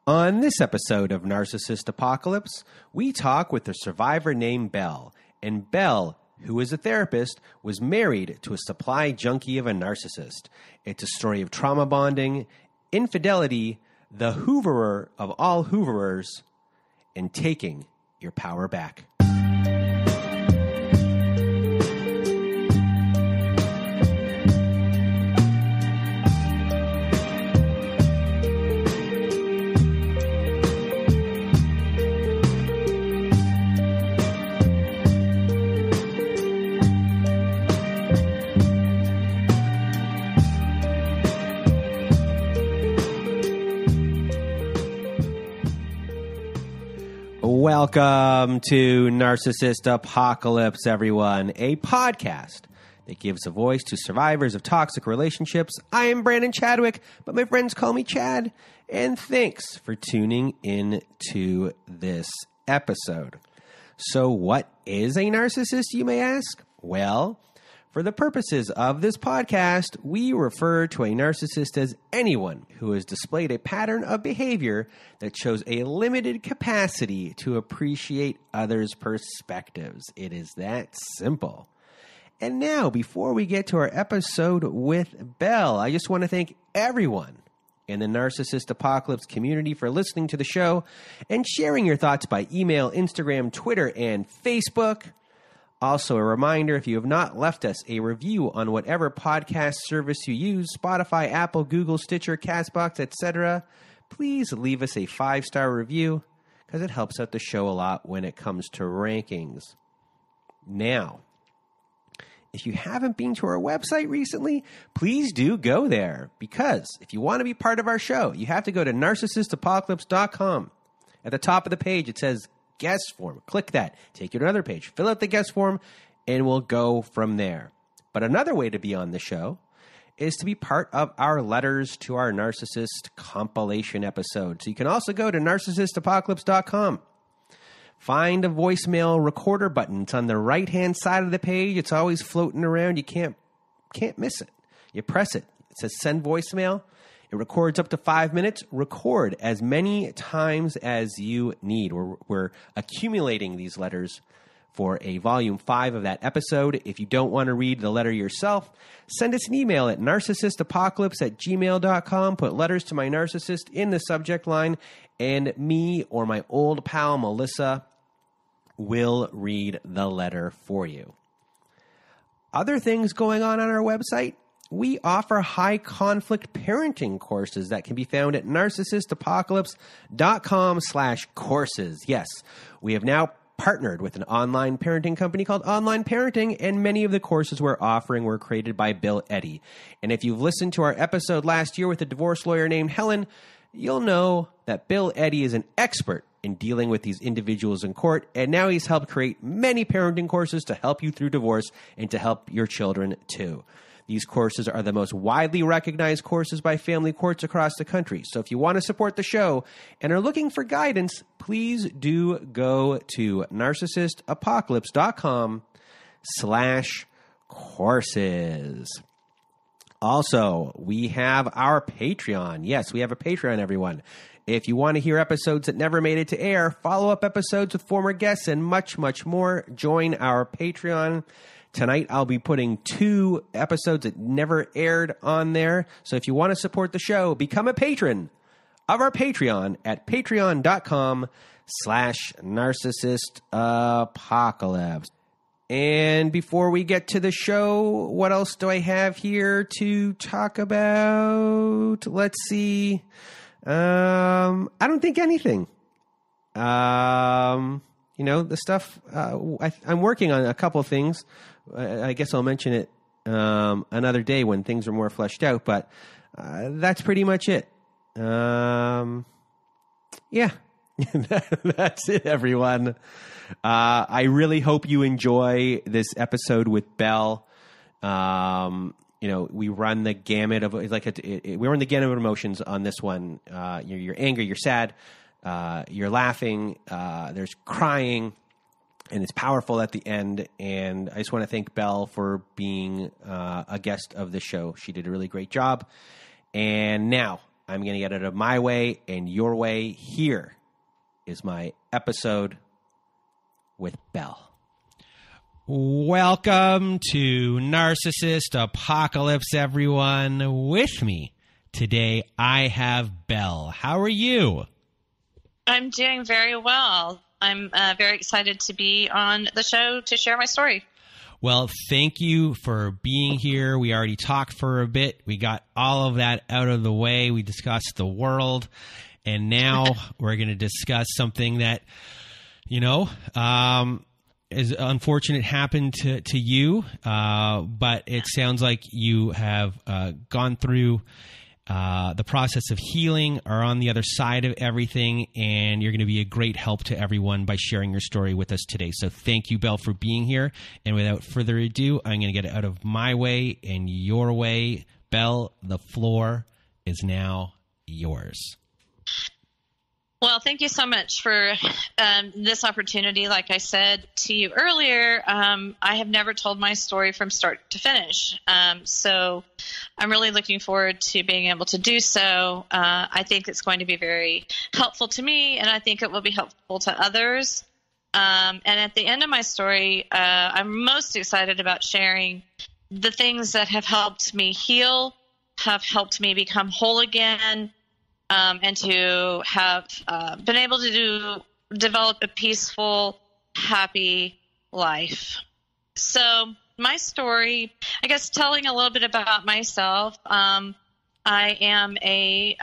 On this episode of Narcissist Apocalypse, we talk with a survivor named Belle. And Belle, who is a therapist, was married to a supply junkie of a narcissist. It's a story of trauma bonding, infidelity, the hooverer of all hooverers, and taking your power back. Welcome to Narcissist Apocalypse, everyone, a podcast that gives a voice to survivors of toxic relationships. I am Brandon Chadwick, but my friends call me Chad, and thanks for tuning in to this episode. So what is a narcissist, you may ask? Well, for the purposes of this podcast, we refer to a narcissist as anyone who has displayed a pattern of behavior that shows a limited capacity to appreciate others' perspectives. It is that simple. And now, before we get to our episode with Belle, I just want to thank everyone in the Narcissist Apocalypse community for listening to the show and sharing your thoughts by email, Instagram, Twitter, and Facebook. Also, a reminder, if you have not left us a review on whatever podcast service you use, Spotify, Apple, Google, Stitcher, CastBox, etc., please leave us a 5-star review because it helps out the show a lot when it comes to rankings. Now, if you haven't been to our website recently, please do go there, because if you want to be part of our show, you have to go to narcissistapocalypse.com. At the top of the page, it says guest form. Click that. Take you to another page. Fill out the guest form, and we'll go from there. But another way to be on the show is to be part of our Letters to Our Narcissist compilation episode. So you can also go to narcissistapocalypse.com. Find a voicemail recorder button. It's on the right-hand side of the page. It's always floating around. You can't miss it. You press it. It says send voicemail. It records up to 5 minutes. Record as many times as you need. We're accumulating these letters for a volume 5 of that episode. If you don't want to read the letter yourself, send us an email at narcissistapocalypse@gmail.com. Put letters to my narcissist in the subject line, and me or my old pal Melissa will read the letter for you. Other things going on our website. We offer high-conflict parenting courses that can be found at narcissistapocalypse.com/courses. Yes, we have now partnered with an online parenting company called Online Parenting, and many of the courses we're offering were created by Belle. And if you've listened to our episode last year with a divorce lawyer named Helen, you'll know that Belle is an expert in dealing with these individuals in court, and now he's helped create many parenting courses to help you through divorce and to help your children too. These courses are the most widely recognized courses by family courts across the country. So if you want to support the show and are looking for guidance, please do go to narcissistapocalypse.com/courses. Also, we have our Patreon. Yes, we have a Patreon, everyone. If you want to hear episodes that never made it to air, follow-up episodes with former guests, and much, much more, join our Patreon. Tonight, I'll be putting 2 episodes that never aired on there. So if you want to support the show, become a patron of our Patreon at patreon.com/narcissistapocalypse. And before we get to the show, what else do I have here to talk about? Let's see. I don't think anything. The stuff, I'm working on a couple of things. I guess I'll mention it another day when things are more fleshed out, but that's pretty much it. Yeah, that's it, everyone. I really hope you enjoy this episode with Belle. We run the gamut of we run the gamut of emotions on this one. You're angry, you're sad, you're laughing, there's crying, and it's powerful at the end. And I just want to thank Belle for being a guest of the show. She did a really great job. And now, I'm going to get out of my way and your way. Here is my episode with Belle. Welcome to Narcissist Apocalypse, everyone. With me today, I have Belle. How are you? I'm doing very well. I'm very excited to be on the show to share my story. Well, thank you for being here. We already talked for a bit. We got all of that out of the way. We discussed the world. And now we're going to discuss something that, is unfortunate happened to you. But it sounds like you have gone through the process of healing, are on the other side of everything, and you're going to be a great help to everyone by sharing your story with us today. So thank you, Belle, for being here. And without further ado, I'm going to get it out of my way and your way. Belle, the floor is now yours. Well, thank you so much for this opportunity. Like I said to you earlier, I have never told my story from start to finish. So I'm really looking forward to being able to do so. I think it's going to be very helpful to me, and I think it will be helpful to others. And at the end of my story, I'm most excited about sharing the things that have helped me heal, have helped me become whole again, and to have been able to develop a peaceful, happy life. So my story, I guess, telling a little bit about myself. I am a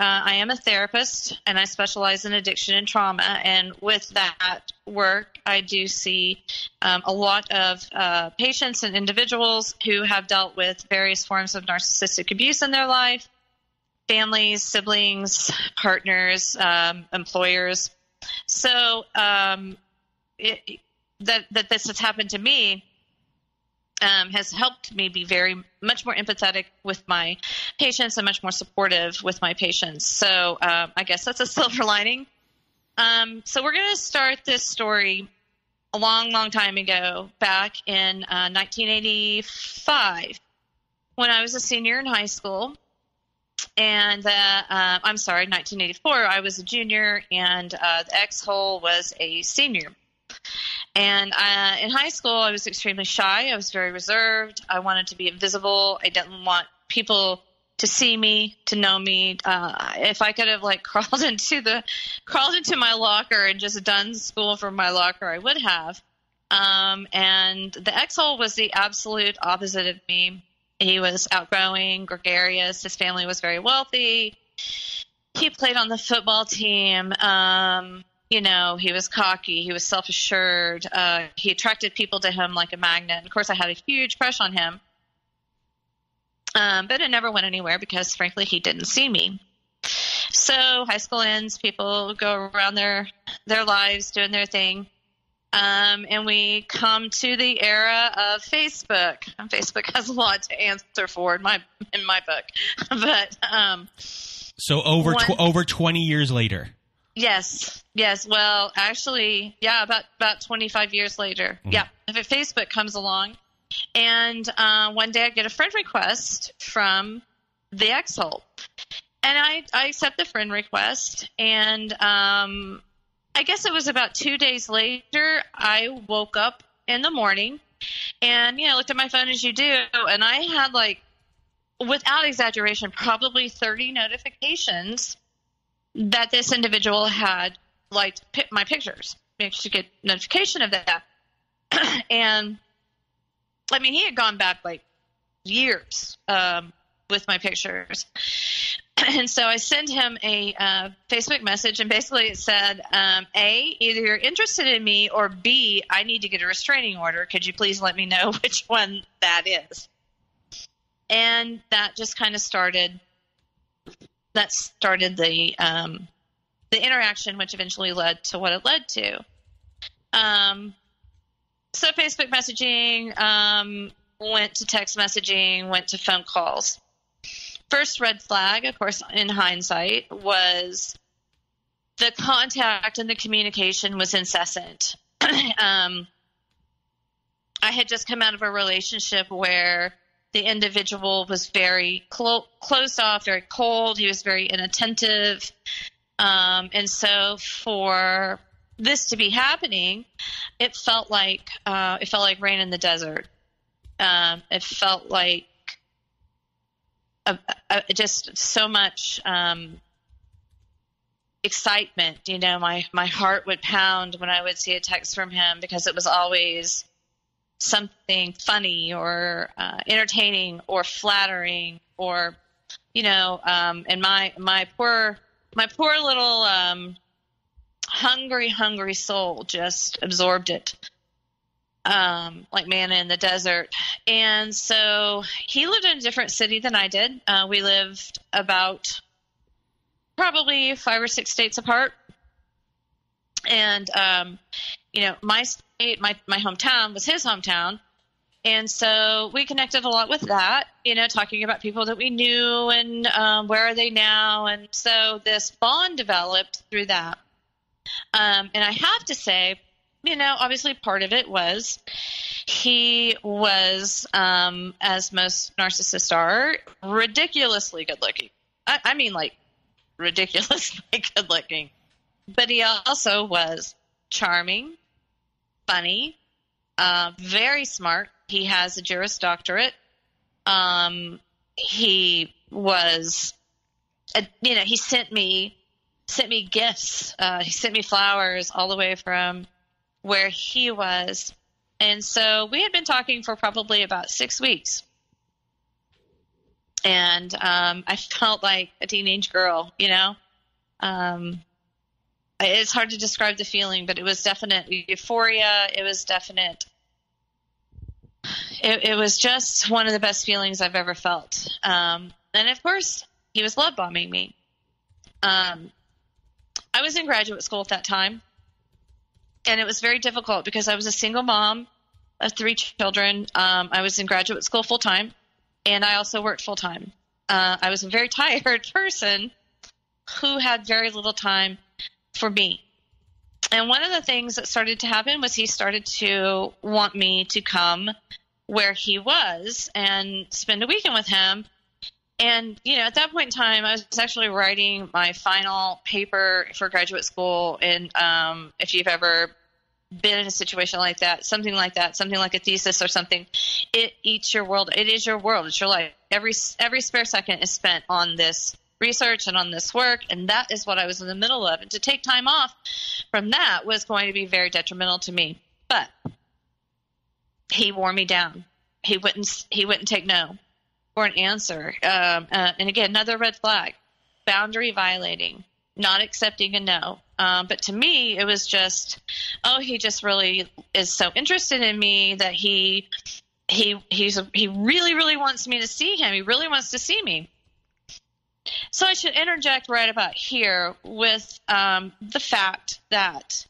therapist, and I specialize in addiction and trauma. And with that work, I do see a lot of patients and individuals who have dealt with various forms of narcissistic abuse in their life. Families, siblings, partners, employers. So that this has happened to me has helped me be very much more empathetic with my patients and much more supportive with my patients. So I guess that's a silver lining. So we're going to start this story a long, long time ago, back in 1985, when I was a senior in high school. And 1984, I was a junior, and the ex-hole was a senior. And in high school, I was extremely shy. I was very reserved. I wanted to be invisible. I didn't want people to see me, to know me. If I could have crawled into my locker and just done school from my locker, I would have. And the ex-hole was the absolute opposite of me. He was outgoing, gregarious. His family was very wealthy. He played on the football team. He was cocky. He was self-assured. He attracted people to him like a magnet. And of course, I had a huge crush on him. But it never went anywhere because, frankly, he didn't see me. So high school ends. People go around their lives doing their thing. And we come to the era of Facebook. And Facebook has a lot to answer for in my book. But so over 20 years later. Yes. Well, actually, yeah, about 25 years later. Mm-hmm. Yeah, if Facebook comes along, and one day I get a friend request from the ex-hole, and I accept the friend request, and I guess it was about 2 days later, I woke up in the morning and, looked at my phone as you do. And I had without exaggeration, probably 30 notifications that this individual had liked my pictures. I should get notification of that. And I mean, he had gone back years with my pictures. And so I sent him a Facebook message, and basically it said, A, either you're interested in me, or B, I need to get a restraining order. Could you please let me know which one that is? And that just kind of started the interaction, which eventually led to what it led to. So Facebook messaging, went to text messaging, went to phone calls. First red flag, of course, in hindsight, was the contact and the communication was incessant. I had just come out of a relationship where The individual was very closed off, very cold. He was very inattentive. And so for this to be happening, it felt like rain in the desert. It felt like just so much excitement. You know, my heart would pound when I would see a text from him, because it was always something funny or entertaining or flattering, or, you know, and my poor little hungry soul just absorbed it, like manna in the desert. And so he lived in a different city than I did. We lived about probably 5 or 6 states apart. And, you know, my state, my hometown was his hometown. And so we connected a lot with that, you know, talking about people that we knew and where are they now. And so this bond developed through that. And I have to say, you know, obviously part of it was he was, as most narcissists are, ridiculously good looking. I mean, like, ridiculously good looking. But he also was charming, funny, very smart. He has a Juris Doctorate. He was, you know, he sent me gifts. He sent me flowers all the way from where he was. And so we had been talking for probably about 6 weeks. And I felt like a teenage girl, you know. It's hard to describe the feeling, but it was definite euphoria. It was definite. It was just one of the best feelings I've ever felt. And of course, he was love bombing me. I was in graduate school at that time, and it was very difficult because I was a single mom of 3 children. I was in graduate school full time, and I also worked full time. I was a very tired person who had very little time for me. And one of the things that started to happen was he started to want me to come where he was and spend a weekend with him. And, you know, at that point in time, I was actually writing my final paper for graduate school. And if you've ever been in a situation like that, something like a thesis or something, it eats your world. It is your world. It's your life. Every spare second is spent on this research and on this work, and that is what I was in the middle of. And to take time off from that was going to be very detrimental to me. But he wore me down. He wouldn't take no for an answer. And again, another red flag: boundary violating, not accepting a no. But to me, it was just, he just really is so interested in me that he really, really wants me to see him. He really wants to see me. So I should interject right about here with the fact that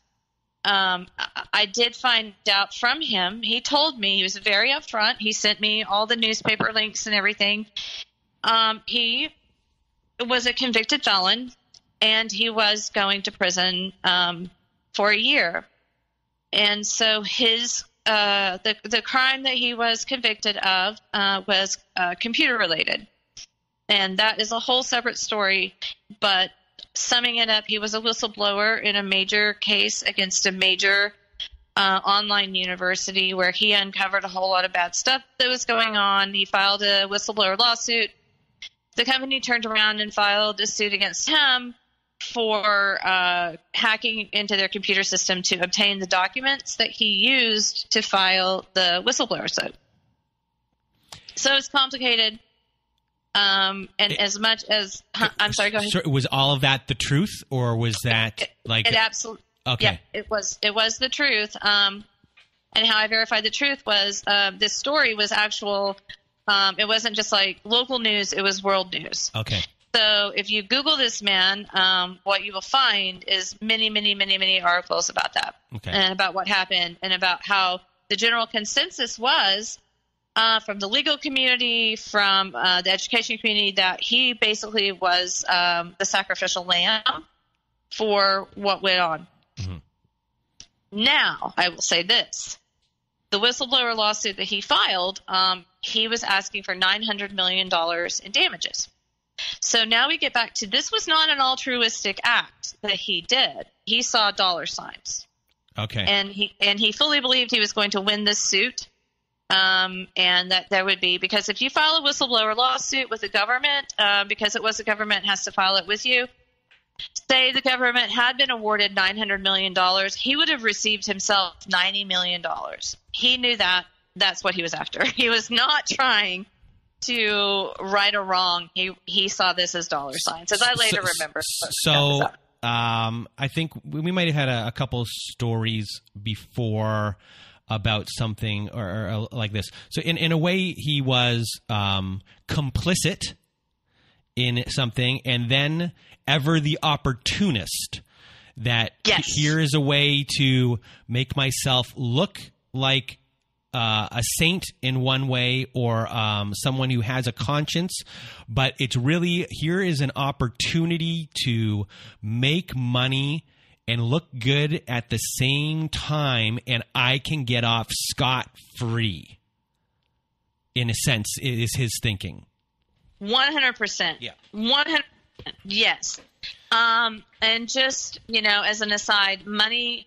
I did find out from him. He told me, he was very upfront. He sent me all the newspaper links and everything. He was a convicted felon, and he was going to prison for a year. And so his the crime that he was convicted of was computer related. And that is a whole separate story, but summing it up, he was a whistleblower in a major case against a major online university where he uncovered a whole lot of bad stuff that was going on. He filed a whistleblower lawsuit. The company turned around and filed a suit against him for hacking into their computer system to obtain the documents that he used to file the whistleblower suit. So it's complicated. And as much as I'm sorry, go ahead. So was all of that the truth, or was that it absolutely? Okay. Yeah, it was the truth. And how I verified the truth was this story was actual. It wasn't just like local news; it was world news. Okay. So if you Google this man, what you will find is many articles about that, and about what happened, and about how the general consensus was. From the legal community, from the education community, that he basically was the sacrificial lamb for what went on. Mm-hmm. Now, I will say this. the whistleblower lawsuit that he filed, he was asking for $900 million in damages. So now we get back to, this was not an altruistic act that he did. He saw dollar signs. Okay. And he fully believed he was going to win this suit. And that there would be, because if you file a whistleblower lawsuit with the government, because it was the government has to file it with you, say the government had been awarded $900 million, he would have received himself $90 million. He knew that. That's what he was after. He was not trying to right or wrong. He saw this as dollar signs, as I later remember. So I think we might have had a couple stories before about something or like this. So in a way, he was complicit in something, and then ever the opportunist, that here is a way to make myself look like a saint in one way, or someone who has a conscience, but it's really, here is an opportunity to make money and look good at the same time, and I can get off scot-free, in a sense, is his thinking. 100%. Yeah. 100%. Yes. And just, as an aside, money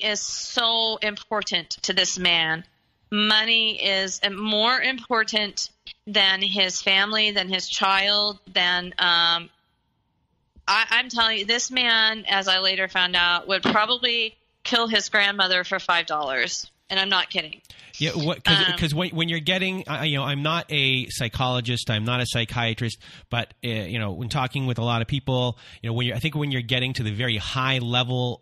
is so important to this man. Money is more important than his family, than his child, than I'm telling you, this man, as I later found out, would probably kill his grandmother for $5. And I'm not kidding. Yeah, because when you're getting, I'm not a psychologist, I'm not a psychiatrist, but when talking with a lot of people, I think when you're getting to the very high level,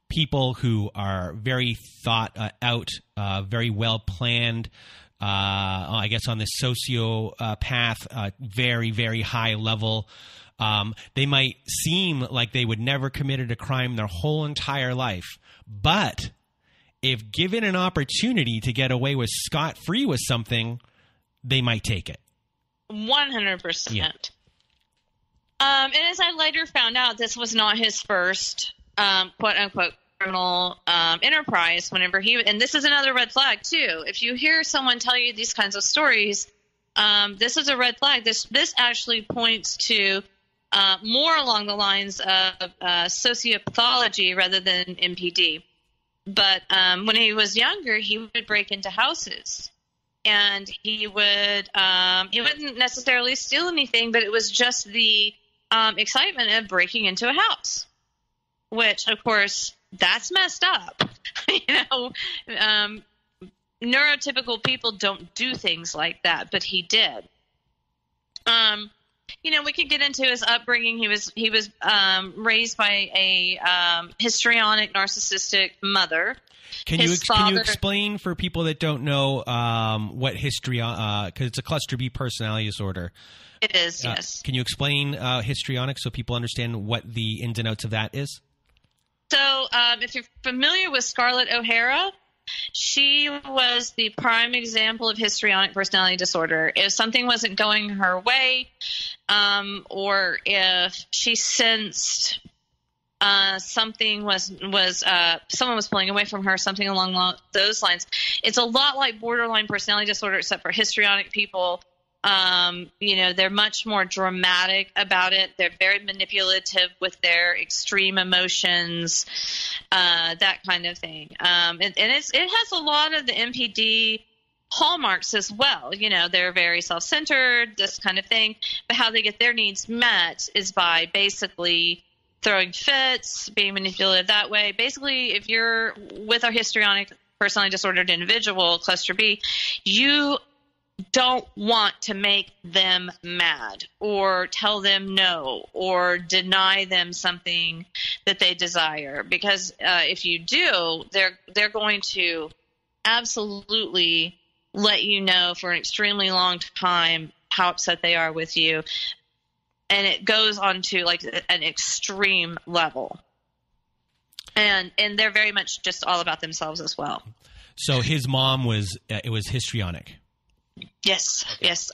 people who are very thought out, very well planned, I guess on the sociopath, very, very high level. They might seem like they would never committed a crime their whole entire life, but if given an opportunity to get away with scot-free with something, they might take it. 100%. Yeah. And as I later found out, this was not his first quote-unquote criminal enterprise. Whenever and this is another red flag too. If you hear someone tell you these kinds of stories, this is a red flag. This actually points to more along the lines of sociopathology rather than MPD. But when he was younger, he would break into houses, and he wouldn't necessarily steal anything, but it was just the excitement of breaking into a house, which, of course, that's messed up. Neurotypical people don't do things like that, but he did. We could get into his upbringing. He was raised by a histrionic, narcissistic mother. Can you explain for people that don't know what histrionic? Because it's a cluster B personality disorder. It is, yes. Can you explain histrionic so people understand what the ins and outs of that is? So, if you're familiar with Scarlett O'Hara, she was the prime example of histrionic personality disorder. If something wasn't going her way, or if she sensed something someone was pulling away from her, something along those lines, it's a lot like borderline personality disorder, except for histrionic people. They're much more dramatic about it. They're very manipulative with their extreme emotions, that kind of thing. And it has a lot of the MPD hallmarks as well. They're very self-centered, this kind of thing. But how they get their needs met is by basically throwing fits, being manipulated that way. Basically, if you're with a histrionic personality disordered individual, cluster B, you don't want to make them mad or tell them no or deny them something that they desire, because if you do, they're going to absolutely let you know for an extremely long time how upset they are with you, and it goes on to like an extreme level, and they're very much just all about themselves as well. So his mom was histrionic. Yes, okay. Yes.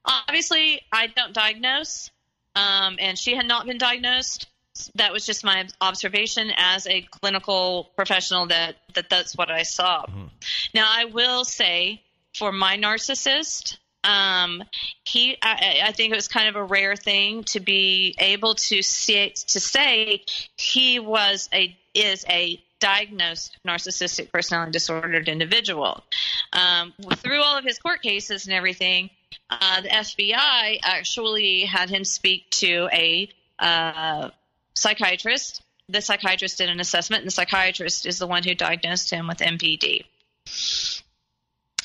Obviously, I don't diagnose, and she had not been diagnosed, that was just my observation as a clinical professional that's what I saw. Mm-hmm. Now, I will say for my narcissist, I think it was kind of a rare thing to be able to say he is a diagnosed narcissistic personality disordered individual. Through all of his court cases and everything, the FBI actually had him speak to a psychiatrist. The psychiatrist did an assessment, and the psychiatrist is the one who diagnosed him with MPD.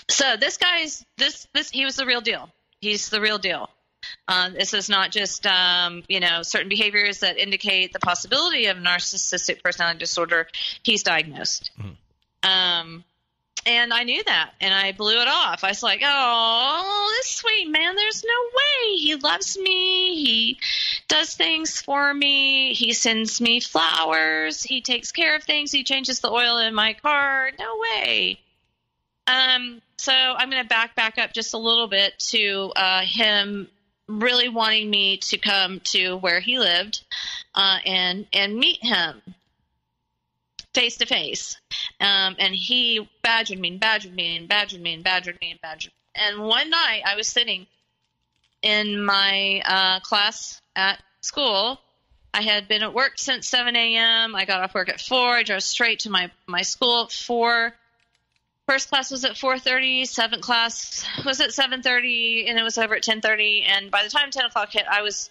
So this guy's he was the real deal. He's the real deal. This is not just certain behaviors that indicate the possibility of narcissistic personality disorder. He's diagnosed. Mm-hmm. And I knew that, and I blew it off. I was like, oh, this sweet man, there's no way. He loves me. He does things for me. He sends me flowers. He takes care of things. He changes the oil in my car. No way. So I'm going to back up just a little bit to him really wanting me to come to where he lived and meet him face to face. And he badgered me. And one night I was sitting in my class at school. I had been at work since 7 a.m. I got off work at 4. I drove straight to my school at 4. First class was at 4:30. Seventh class was at 7:30, and it was over at 10:30. And by the time 10 o'clock hit, I was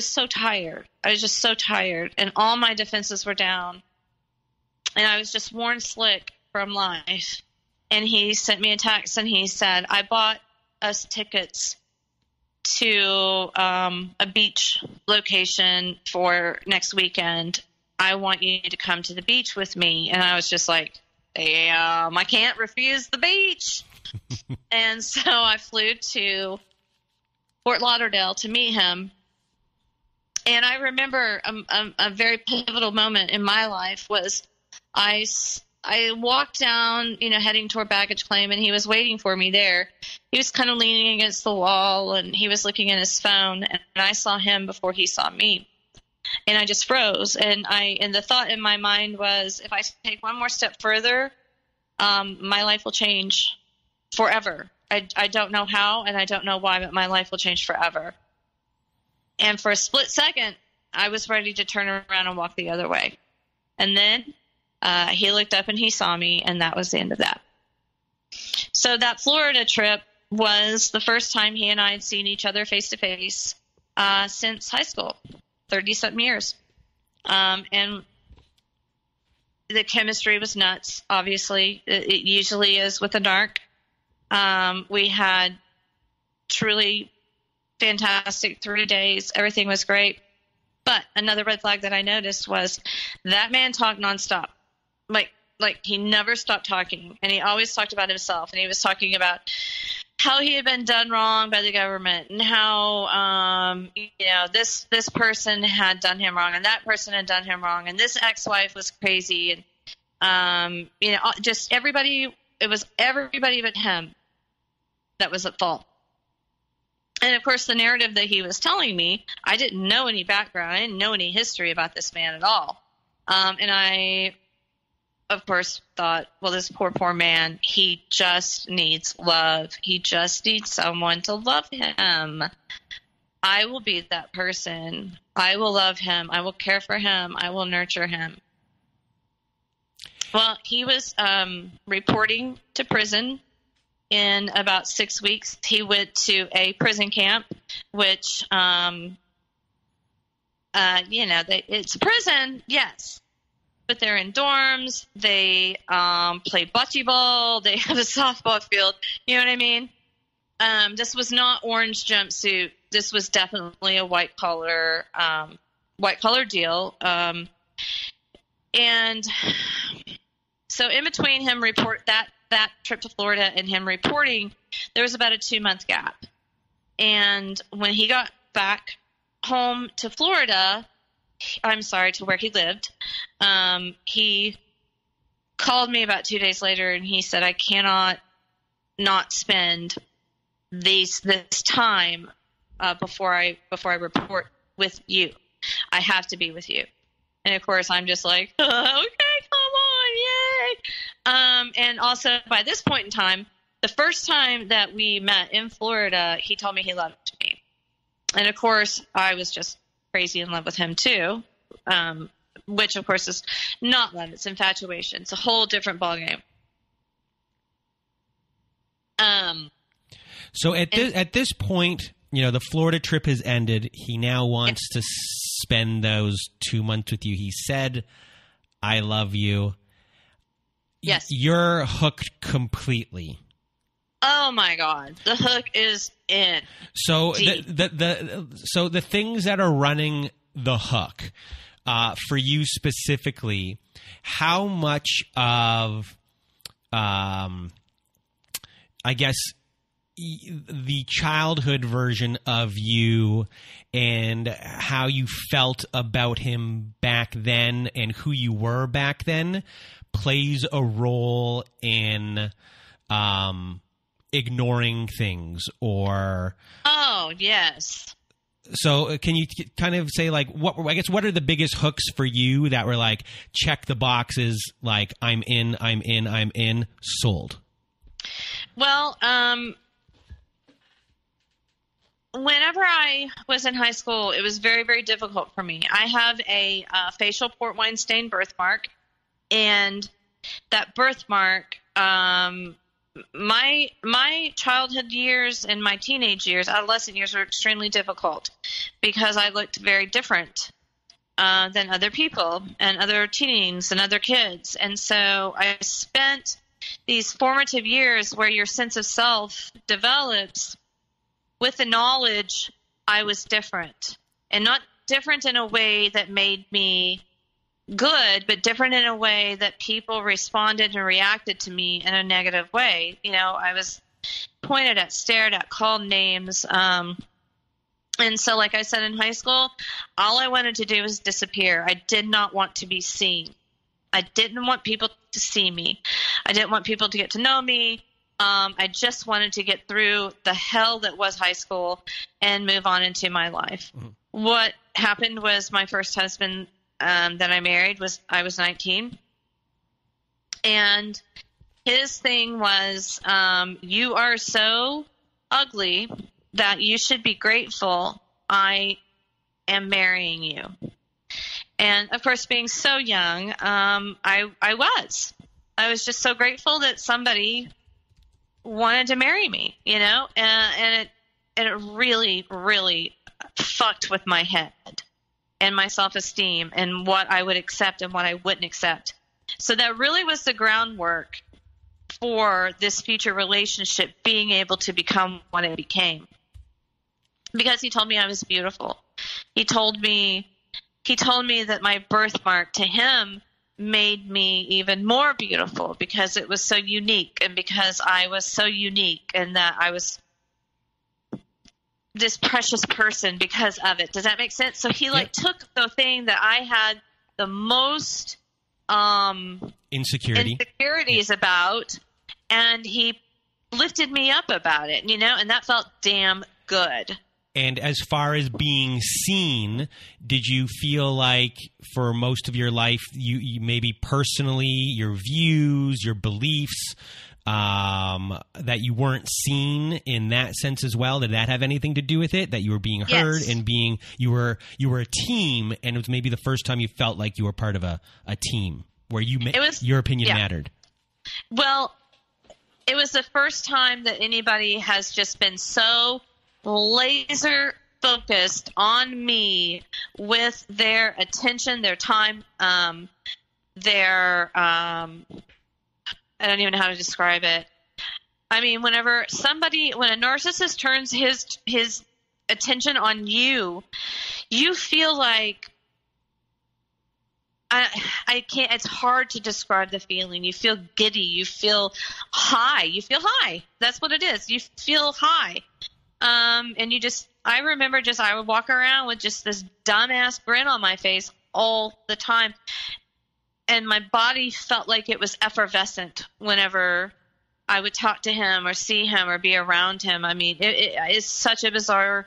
so tired. I was just so tired, and all my defenses were down. And I was just worn slick from life. And he sent me a text, and he said, I bought us tickets to a beach location for next weekend. I want you to come to the beach with me. And I was just like, I can't refuse the beach. And so I flew to Fort Lauderdale to meet him. And I remember a very pivotal moment in my life was I walked down, heading toward baggage claim, and he was waiting for me there. He was kind of leaning against the wall, and he was looking at his phone, and I saw him before he saw me. And I just froze. And the thought in my mind was, if I take one more step further, my life will change forever. I don't know how, and I don't know why, but my life will change forever. And for a split second, I was ready to turn around and walk the other way. And then he looked up and he saw me, and that was the end of that. So that Florida trip was the first time he and I had seen each other face to face since high school, 30-something years. And the chemistry was nuts, obviously. It usually is with a narc. We had truly fantastic 3 days. Everything was great. But another red flag that I noticed was that man talked nonstop. Like he never stopped talking, and he always talked about himself, and he was talking about how he had been done wrong by the government, and how this person had done him wrong, and that person had done him wrong, and this ex-wife was crazy, and just everybody. It was everybody but him that was at fault. And of course, the narrative that he was telling me, I didn't know any background, I didn't know any history about this man at all, and I, of course, thought, well, this poor man, he just needs love. He just needs someone to love him. I will be that person. I will love him. I will care for him. I will nurture him. Well, he was reporting to prison in about 6 weeks. He went to a prison camp, which, it's prison, yes. But they're in dorms. They play bocce ball. They have a softball field. You know what I mean? This was not orange jumpsuit. This was definitely a white collar deal. And so in between him that trip to Florida and him reporting, there was about a 2-month gap. And when he got back home to Florida, to where he lived, he called me about 2 days later, and he said, I cannot not spend this time before I report with you. I have to be with you. And of course, I'm just like, okay, come on, yay. And also by this point in time, the first time that we met in Florida, he told me he loved me. And of course, I was just crazy in love with him too, which of course is not love, it's infatuation. It's a whole different ballgame. So at this point, the Florida trip has ended. He now wants to spend those 2 months with you. He said, I love you. Yes. You're hooked completely. Oh my God. The hook is in. So the things that are running the hook, for you specifically, how much of, I guess, the childhood version of you and how you felt about him back then and who you were back then plays a role in ignoring things or... Oh, yes. So can you kind of say, like, what are the biggest hooks for you that were like, check the boxes, like, I'm in, sold? Well, whenever I was in high school, it was very, very difficult for me. I have a facial port wine stain birthmark, and that birthmark, my childhood years and my teenage years, adolescent years, were extremely difficult because I looked very different than other people and other teens and other kids. And so I spent these formative years where your sense of self develops with the knowledge I was different, and not different in a way that made me good, but different in a way that people responded and reacted to me in a negative way. I was pointed at, stared at, called names. And so, like I said, in high school, all I wanted to do was disappear. I did not want to be seen. I didn't want people to see me. I didn't want people to get to know me. I just wanted to get through the hell that was high school and move on into my life. Mm-hmm. What happened was my first husband that I married I was 19. And his thing was, you are so ugly that you should be grateful I am marrying you. And of course, being so young, I was just so grateful that somebody wanted to marry me, and it really, really fucked with my head and my self-esteem and what I would accept and what I wouldn't accept. So that really was the groundwork for this future relationship being able to become what it became. Because he told me I was beautiful. He told me that my birthmark to him made me even more beautiful because it was so unique, and because I was so unique, and that I was this precious person because of it. Does that make sense? So he took the thing that I had the most insecurities about, and he lifted me up about it, and that felt damn good. And as far as being seen, did you feel like for most of your life, you maybe personally, your views, your beliefs, that you weren't seen in that sense as well? Did that have anything to do with it? That you were being heard and you were a team, and it was maybe the first time you felt like you were part of a team where your opinion mattered? Well, it was the first time that anybody has just been so laser focused on me with their attention, their time, their I don't even know how to describe it. I mean, when a narcissist turns his attention on you, you feel like I can't. It's hard to describe the feeling. You feel giddy. You feel high. That's what it is. You feel high. And I remember I would walk around with just this dumbass grin on my face all the time. And my body felt like it was effervescent whenever I would talk to him or see him or be around him. I mean, it is such a bizarre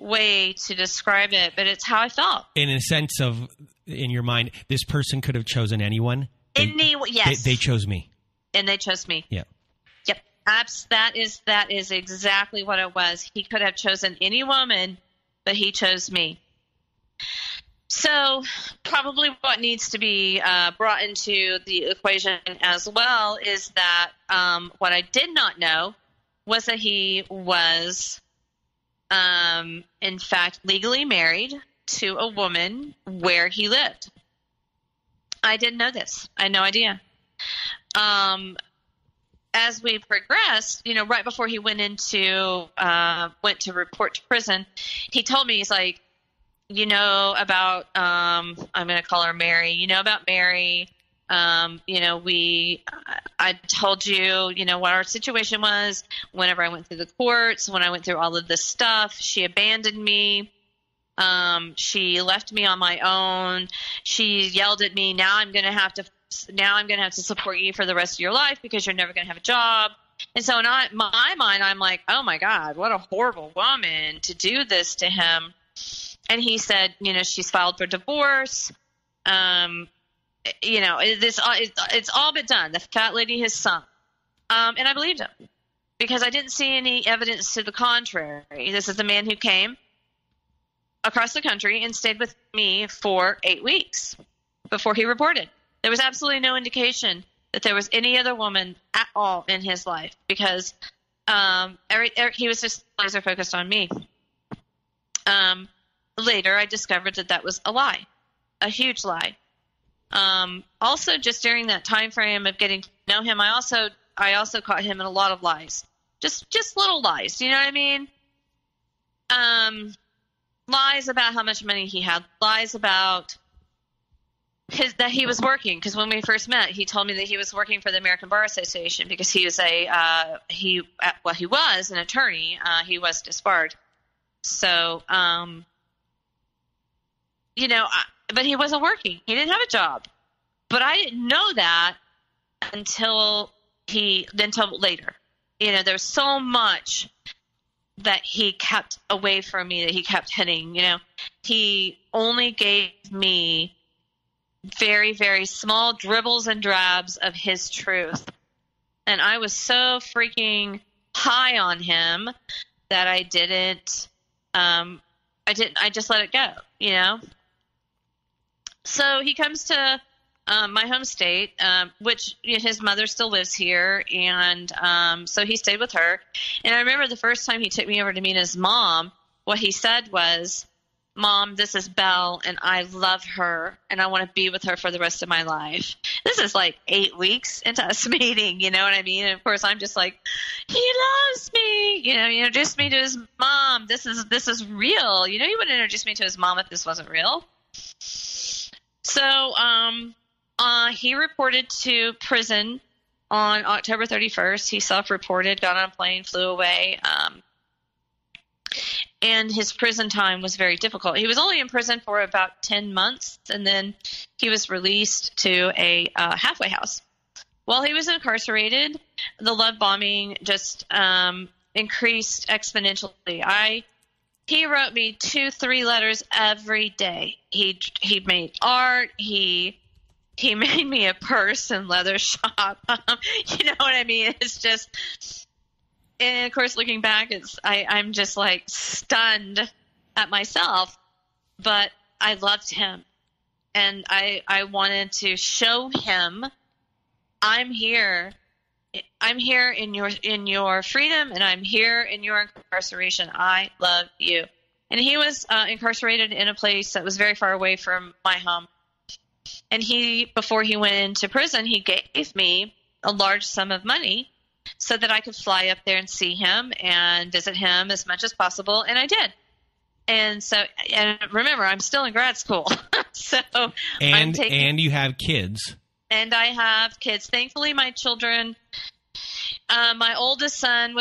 way to describe it, but it's how I felt. In a sense of, in your mind, this person could have chosen anyone. Yes. They chose me. And they chose me. Yeah. Yep. That is exactly what it was. He could have chosen any woman, but he chose me. So probably what needs to be brought into the equation as well is that what I did not know was that he was, in fact, legally married to a woman where he lived. I didn't know this. I had no idea. As we progressed, right before he went to report to prison, he told me, he's like, about, I'm going to call her Mary, about Mary, I told you, what our situation was whenever I went through the courts, when I went through all of this stuff. She abandoned me. She left me on my own. She yelled at me. Now I'm going to have to support you for the rest of your life because you're never going to have a job. And so in my mind, I'm like, oh my God, what a horrible woman to do this to him. And he said, she's filed for divorce. It's all but done. The fat lady has sunk. And I believed him because I didn't see any evidence to the contrary. This is a man who came across the country and stayed with me for 8 weeks before he reported. There was absolutely no indication that there was any other woman at all in his life because he was just laser focused on me. Later, I discovered that was a lie, a huge lie. Also, just during that time frame of getting to know him, I also caught him in a lot of lies, just little lies. You know what I mean? Lies about how much money he had, lies about that he was working. Because when we first met, he told me that he was working for the American Bar Association because he was he was an attorney. He was disbarred. So, but he wasn't working. He didn't have a job. But I didn't know that until later. There was so much that he kept away from me, that he kept hitting. He only gave me very, very small dribbles and drabs of his truth. And I was so freaking high on him that I just let it go, So he comes to my home state, which his mother still lives here, and so he stayed with her. And I remember the first time he took me over to meet his mom, what he said was, "Mom, this is Belle, and I love her, and I want to be with her for the rest of my life." This is like 8 weeks into us meeting, you know what I mean? And of course, I'm just like, he loves me. He introduced me to his mom. This is real. He wouldn't introduce me to his mom if this wasn't real. So he reported to prison on October 31st. He self-reported, got on a plane, flew away. And his prison time was very difficult. He was only in prison for about 10 months, and then he was released to a halfway house. While he was incarcerated, the love bombing just increased exponentially. He wrote me 2-3 letters every day. He made art. He made me a purse and leather shop. You know what I mean? It's just... And of course, looking back, I'm just like stunned at myself, but I loved him, and I wanted to show him, I'm here in your freedom, and I'm here in your incarceration. I love you. And he was incarcerated in a place that was very far away from my home. And before he went into prison, he gave me a large sum of money so that I could fly up there and see him and visit him as much as possible. And I did. And remember, I'm still in grad school. And you have kids. And I have kids. Thankfully, my children, my oldest son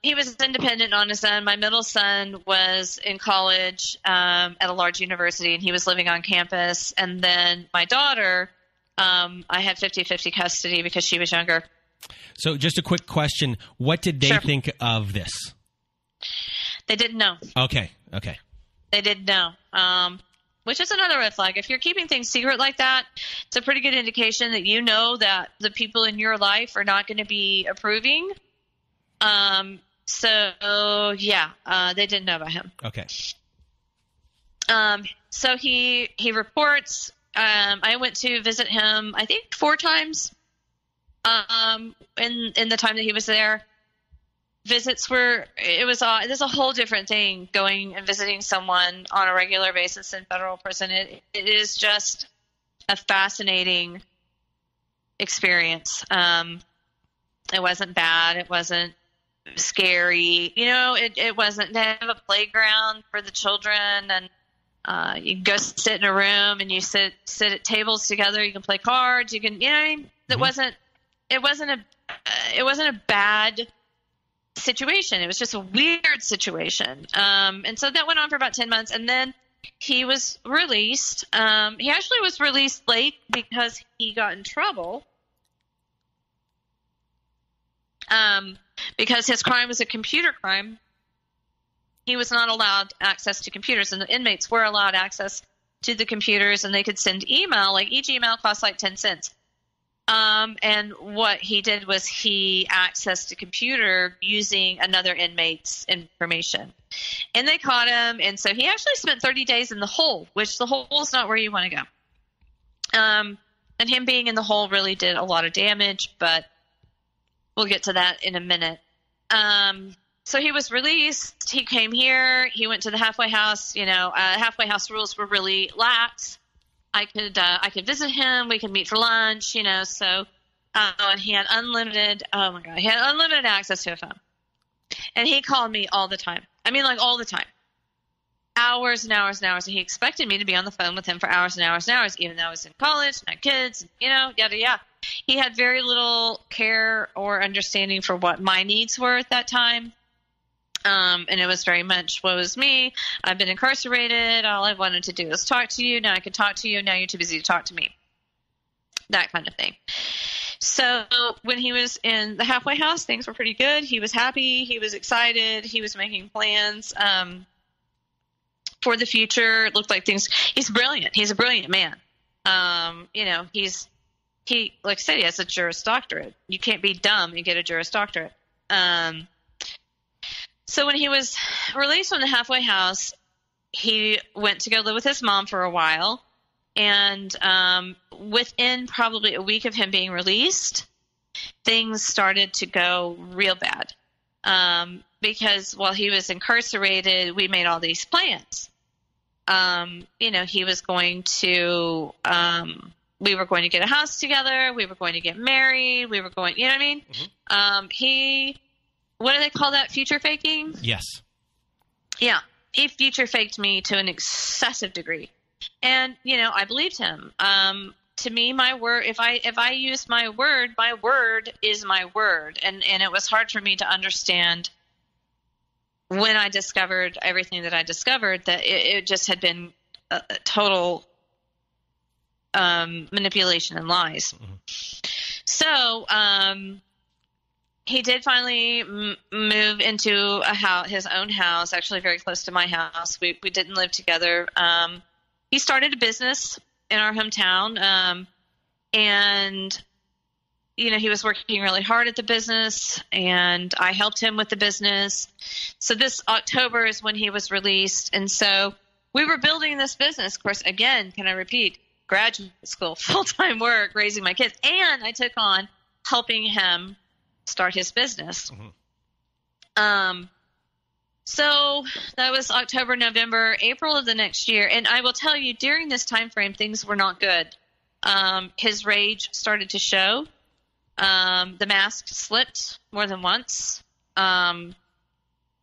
he was independent on his own. My middle son was in college at a large university, and he was living on campus. And then my daughter, I had 50-50 custody because she was younger. So just a quick question. What did they think of this? They didn't know. Okay. They didn't know. Which is another red flag. If you're keeping things secret like that, it's a pretty good indication that you know that the people in your life are not going to be approving. So they didn't know about him. Okay. So he reports. I went to visit him, I think 4 times. In the time that he was there. Visits there's a whole different thing going and visiting someone on a regular basis in federal prison. It is just a fascinating experience. It wasn't bad. It wasn't scary. It wasn't. They have a playground for the children, and you can go sit in a room and you sit at tables together. You can play cards. You can, It wasn't a bad situation. It was just a weird situation. And so that went on for about 10 months. And then he was released. He actually was released late because he got in trouble. Because his crime was a computer crime. He was not allowed access to computers, and the inmates were allowed access to the computers, and they could send email. Like, each email cost like 10 cents. And what he did was he accessed a computer using another inmate's information. And they caught him, and so he actually spent 30 days in the hole, which the hole is not where you want to go. And him being in the hole really did a lot of damage, but we'll get to that in a minute. So he was released. He came here. He went to the halfway house. Halfway house rules were really lax. I could visit him. We could meet for lunch, so, and he had unlimited access to a phone. And he called me all the time. I mean, like, all the time. Hours and hours and hours. And he expected me to be on the phone with him for hours and hours and hours, even though I was in college, and had kids, yada, yada. He had very little care or understanding for what my needs were at that time. And it was very much, woe is me. I've been incarcerated. All I wanted to do was talk to you. Now I can talk to you. Now you're too busy to talk to me. That kind of thing. So when he was in the halfway house, things were pretty good. He was happy. He was excited. He was making plans for the future. It looked like he's brilliant. He's a brilliant man. He, like I said, he has a Juris Doctorate. You can't be dumb and get a Juris Doctorate. So when he was released from the halfway house, he went to go live with his mom for a while. And within probably a week of him being released, things started to go real bad. Because while he was incarcerated, we made all these plans. He was going to we were going to get a house together. We were going to get married. We were going, you know what I mean? What do they call that? Future faking? Yes. Yeah. He future faked me to an excessive degree. And, I believed him. To me, my word, if I use my word is my word. And it was hard for me to understand when I discovered everything that I discovered, that it just had been a total manipulation and lies. Mm-hmm. So, he did finally move into his own house, actually very close to my house. We didn't live together. He started a business in our hometown, and he was working really hard at the business, and I helped him with the business. So this October is when he was released, and so we were building this business. Of course, again, can I repeat? Graduate school, full-time work, raising my kids, and I took on helping him start his business. Mm-hmm. So that was October, November, April of the next year. And I will tell you, during this time frame, things were not good. His rage started to show. The mask slipped more than once. And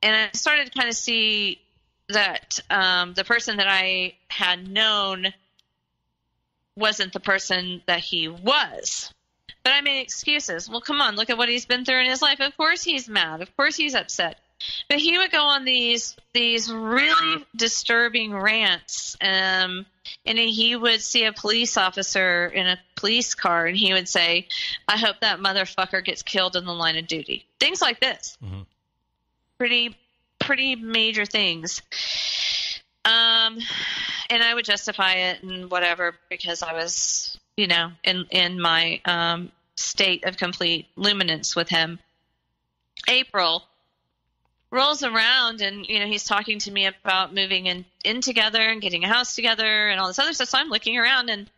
I started to kind of see that the person that I had known wasn't the person that he was. But I made excuses. Well, come on, look at what he's been through in his life. Of course he's mad. Of course he's upset. But he would go on these really disturbing rants, and he would see a police officer in a police car, and he would say, "I hope that motherfucker gets killed in the line of duty." Things like this. Mm-hmm. Pretty pretty major things. And I would justify it and whatever, because I was, in my state of complete luminance with him. April rolls around, and he's talking to me about moving in together and getting a house together and all this other stuff. So I'm looking around, and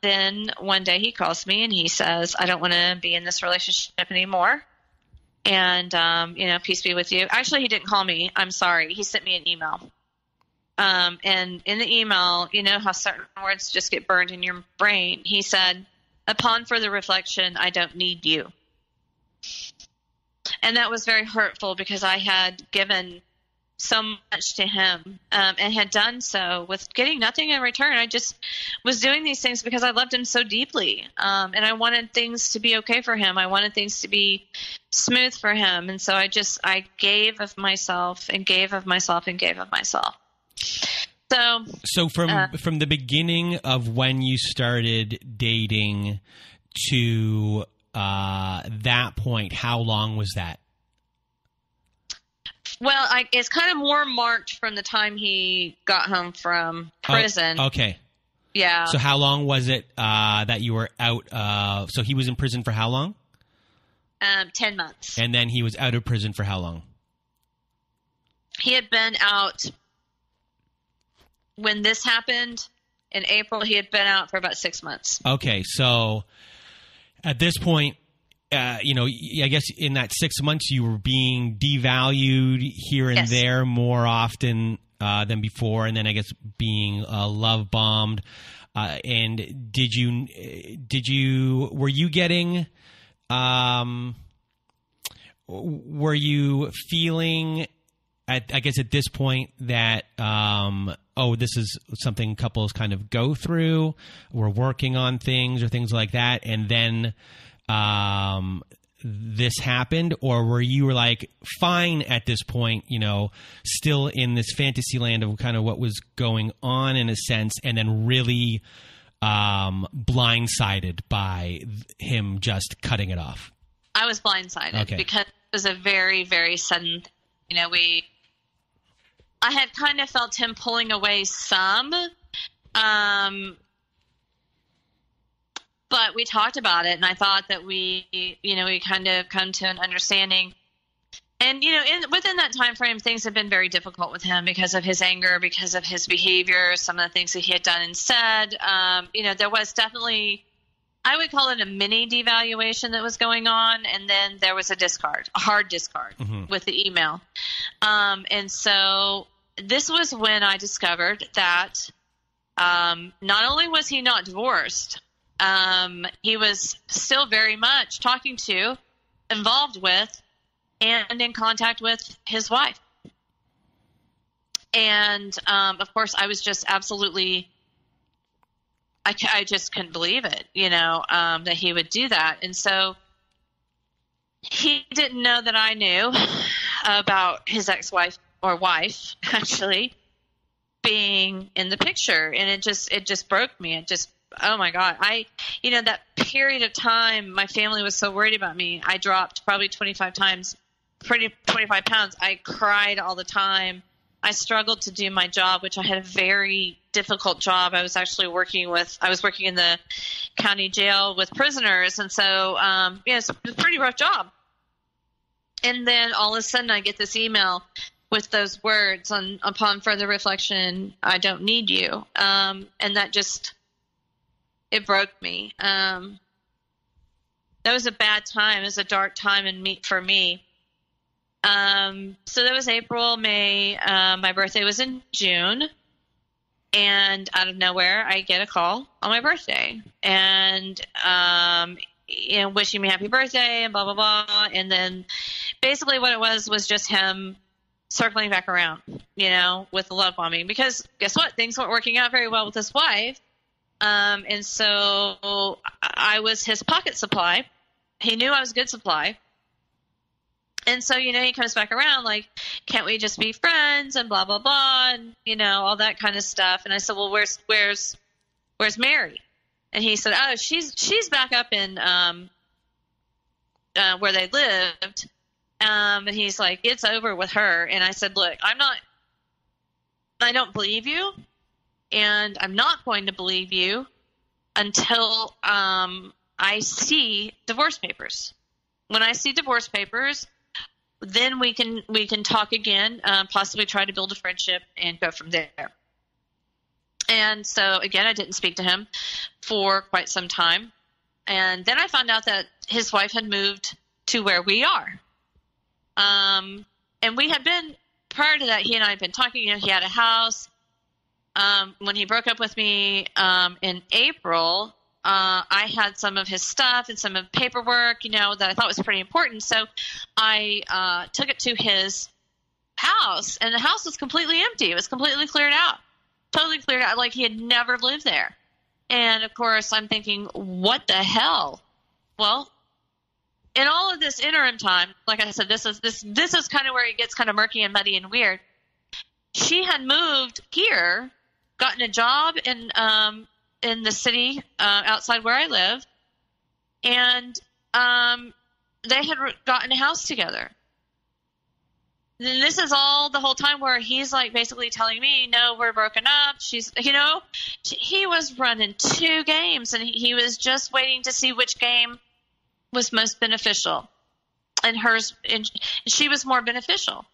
then one day he calls me and he says, I don't want to be in this relationship anymore. And, peace be with you. Actually, he didn't call me. I'm sorry. He sent me an email. And in the email, how certain words just get burned in your brain. He said, upon further reflection, I don't need you. And that was very hurtful, because I had given so much to him, and had done so with getting nothing in return. I just was doing these things because I loved him so deeply. And I wanted things to be okay for him. I wanted things to be smooth for him. And so I gave of myself and gave of myself and gave of myself. So from the beginning of when you started dating to that point, how long was that? Well, it's kind of more marked from the time he got home from prison. Oh, okay. Yeah. So how long was it that you were out? So he was in prison for how long? 10 months. And then he was out of prison for how long? He had been out when this happened in April. He had been out for about 6 months. Okay. So at this point, I guess in that 6 months you were being devalued here and there more often than before, and then I guess being love bombed. And were you feeling I guess at this point that this is something couples kind of go through, we're working on things or things like that, and then this happened? Or were you like fine at this point, still in this fantasy land of kind of what was going on in a sense, and then really blindsided by him just cutting it off? I was blindsided because it was a very, very sudden, I had kind of felt him pulling away some, but we talked about it, and I thought that we kind of come to an understanding. And, within that time frame, things have been very difficult with him because of his anger, because of his behavior, some of the things that he had done and said. There was definitely, I would call it a mini devaluation that was going on. And then there was a hard discard with the email. And so this was when I discovered that not only was he not divorced, he was still very much talking to, involved with, and in contact with his wife. And, of course, I was just absolutely, I just couldn't believe it, that he would do that. And so he didn't know that I knew about his ex-wife, or wife, actually, being in the picture. And it just broke me. Oh my God. That period of time, my family was so worried about me. I dropped probably 25 pounds. I cried all the time. I struggled to do my job, which I had a very difficult job. I was actually working in the county jail with prisoners. And so, it's a pretty rough job. And then all of a sudden I get this email with those words upon further reflection, I don't need you. And that it broke me. That was a bad time. It was a dark time for me. So that was April, May. My birthday was in June. And out of nowhere, I get a call on my birthday. And, wishing me happy birthday and blah, blah, blah. And then basically what it was just him circling back around, with the love bombing. Because guess what? Things weren't working out very well with his wife. And so I was his pocket supply. He knew I was good supply. And so, he comes back around like, can't we just be friends and blah, blah, blah. And, all that kind of stuff. And I said, well, where's Mary? And he said, oh, she's back up in, where they lived. And he's like, it's over with her. And I said, look, I don't believe you. And I'm not going to believe you until I see divorce papers. When I see divorce papers, then we can talk again, possibly try to build a friendship and go from there. And so, again, I didn't speak to him for quite some time. And then I found out that his wife had moved to where we are. And we had been, prior to that, he and I had been talking. You know, he had a house. When he broke up with me in April, I had some of his stuff and some of paperwork, you know, that I thought was pretty important. So I took it to his house, and the house was completely empty. It was completely cleared out. Totally cleared out, like he had never lived there. And, of course, I'm thinking, what the hell? Well, in all of this interim time, like I said, this is kind of where it gets kind of murky and muddy and weird. She had moved here, gotten a job in the city outside where I live, and they had gotten a house together. And this is all the whole time where he's like basically telling me, no, we're broken up. She's, you know, he was running 2 games, and he was just waiting to see which game was most beneficial. And she was more beneficial.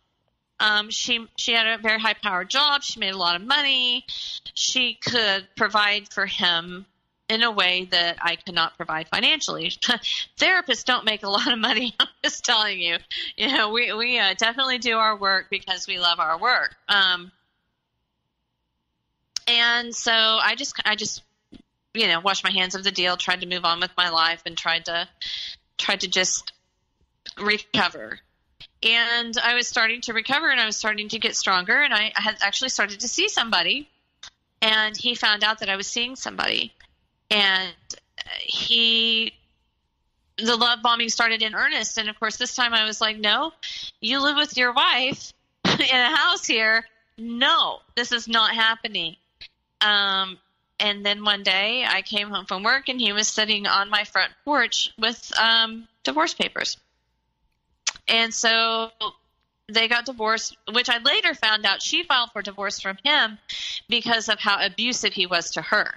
She had a very high powered job. She made a lot of money. She could provide for him in a way that I could not provide financially. Therapists don't make a lot of money. I'm just telling you. You know, we definitely do our work because we love our work. And so I just you know, washed my hands of the deal, tried to move on with my life, and tried to just recover. And I was starting to recover, and I was starting to get stronger, and I had actually started to see somebody, and he found out that I was seeing somebody. And the love bombing started in earnest. And, of course, this time I was like, no, you live with your wife in a house here. No, this is not happening. And then one day I came home from work, and he was sitting on my front porch with divorce papers. And so they got divorced, which I later found out she filed for divorce from him because of how abusive he was to her.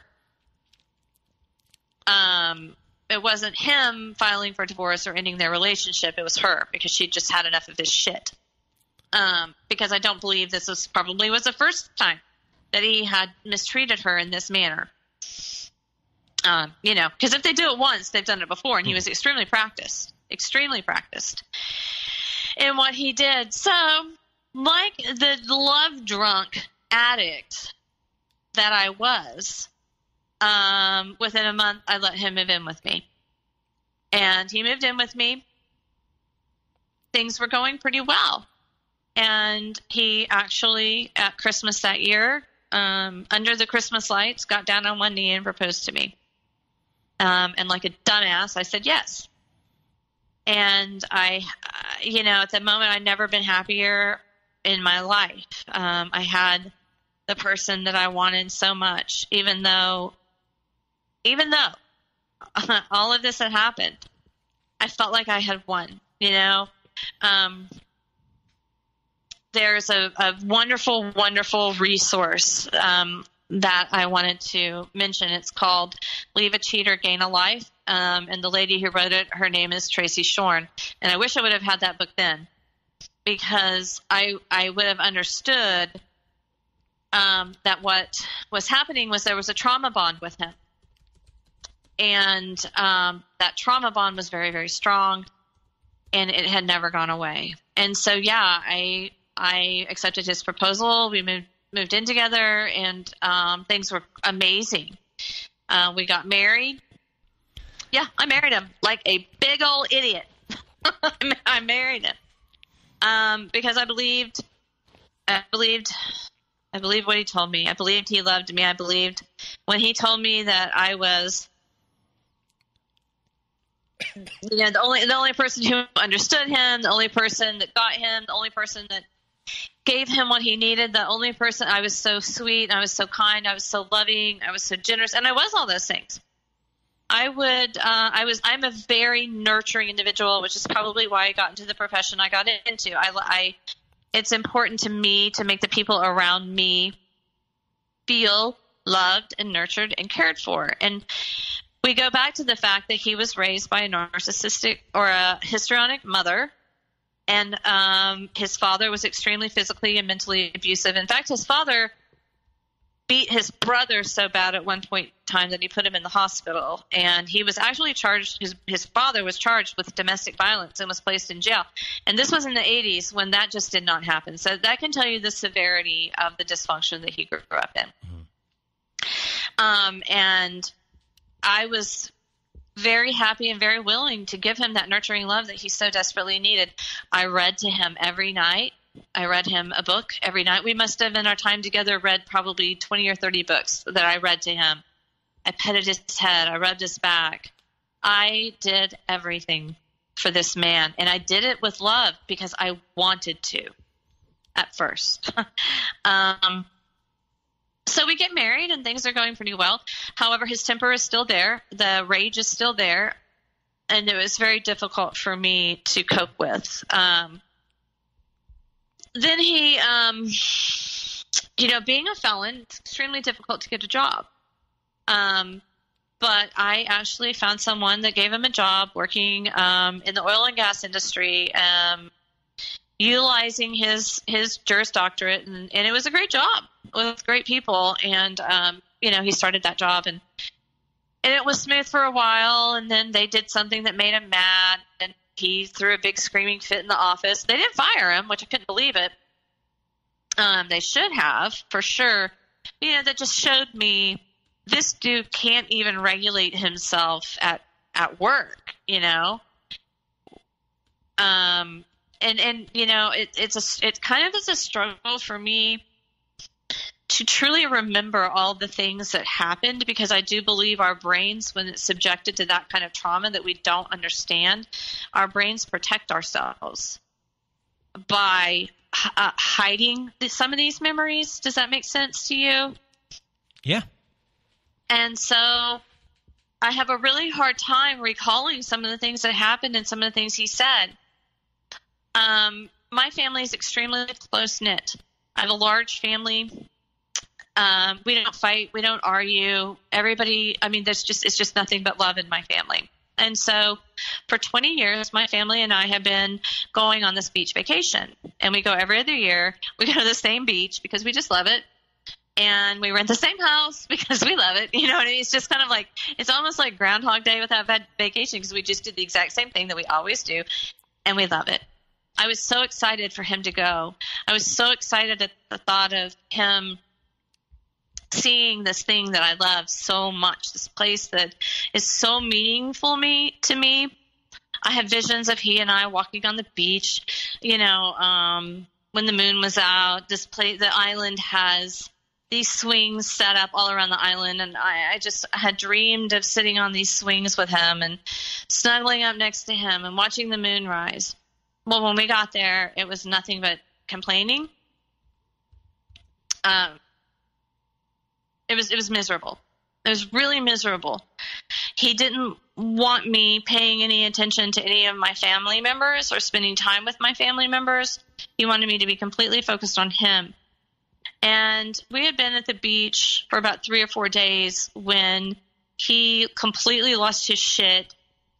It wasn't him filing for divorce or ending their relationship. It was her, because she just had enough of his shit. Because I don't believe this was the first time that he had mistreated her in this manner. You know, because if they do it once, they've done it before, and he was extremely practiced in what he did. So, like the love drunk addict that I was, within a month, I let him move in with me. And he moved in with me. Things were going pretty well. And he actually, at Christmas that year, under the Christmas lights, got down on one knee and proposed to me. And like a dumbass, I said yes. And you know, at the moment, I'd never been happier in my life. I had the person that I wanted so much, even though all of this had happened, I felt like I had won, you know. There's a wonderful, wonderful resource that I wanted to mention. It's called Leave a Cheater, Gain a Life. And the lady who wrote it, her name is Tracy Shorn. And I wish I would have had that book then, because I would have understood that what was happening was there was a trauma bond with him. And that trauma bond was very, very strong, and it had never gone away. And so, yeah, I accepted his proposal. We moved in together, and things were amazing. We got married. Yeah, I married him like a big old idiot. I married him because I believed what he told me. I believed he loved me. I believed when he told me that I was, you know, the only person who understood him, the only person that got him, the only person that gave him what he needed, the only person. I was so sweet, I was so kind, I was so loving, I was so generous, and I was all those things. I'm a very nurturing individual, which is probably why I got into the profession I got into. It's important to me to make the people around me feel loved and nurtured and cared for. And we go back to the fact that he was raised by a narcissistic or a histrionic mother. And his father was extremely physically and mentally abusive. In fact, his father beat his brother so bad at one point in time that he put him in the hospital. And he was actually charged, his father was charged with domestic violence and was placed in jail. And this was in the 80s when that just did not happen. So that can tell you the severity of the dysfunction that he grew up in. Mm-hmm. And I was very happy and very willing to give him that nurturing love that he so desperately needed. I read to him every night. I read him a book every night. We must have, in our time together, read probably 20 or 30 books that I read to him. I petted his head. I rubbed his back. I did everything for this man, and I did it with love because I wanted to at first. So we get married, and things are going pretty well. However, his temper is still there. The rage is still there, and it was very difficult for me to cope with. Then he, being a felon, it's extremely difficult to get a job. But I actually found someone that gave him a job working in the oil and gas industry, utilizing his Juris Doctorate, and it was a great job with great people. And, he started that job, and it was smooth for a while, and then they did something that made him mad, and he threw a big screaming fit in the office. They didn't fire him, which I couldn't believe it. They should have, for sure. That just showed me this dude can't even regulate himself at work, It kind of is a struggle for me to truly remember all the things that happened, because I do believe our brains, when it's subjected to that kind of trauma that we don't understand, our brains protect ourselves by hiding some of these memories. Does that make sense to you? Yeah. And so I have a really hard time recalling some of the things that happened and some of the things he said. My family is extremely close-knit. I have a large family. We don't fight. We don't argue. Everybody, it's just nothing but love in my family. And so for 20 years, my family and I have been going on this beach vacation. And we go every other year. We go to the same beach because we just love it. And we rent the same house because we love it. It's just kind of like, it's almost like Groundhog Day without vacation, because we just did the exact same thing that we always do. And we love it. I was so excited for him to go. I was so excited at the thought of him seeing this thing that I love so much, this place that is so meaningful to me. I have visions of he and I walking on the beach, when the moon was out. This place, the island has these swings set up all around the island, and I just had dreamed of sitting on these swings with him and snuggling up next to him and watching the moon rise. Well, when we got there, it was nothing but complaining. It was miserable. It was really miserable. He didn't want me paying any attention to any of my family members or spending time with my family members. He wanted me to be completely focused on him. And we had been at the beach for about 3 or 4 days when he completely lost his shit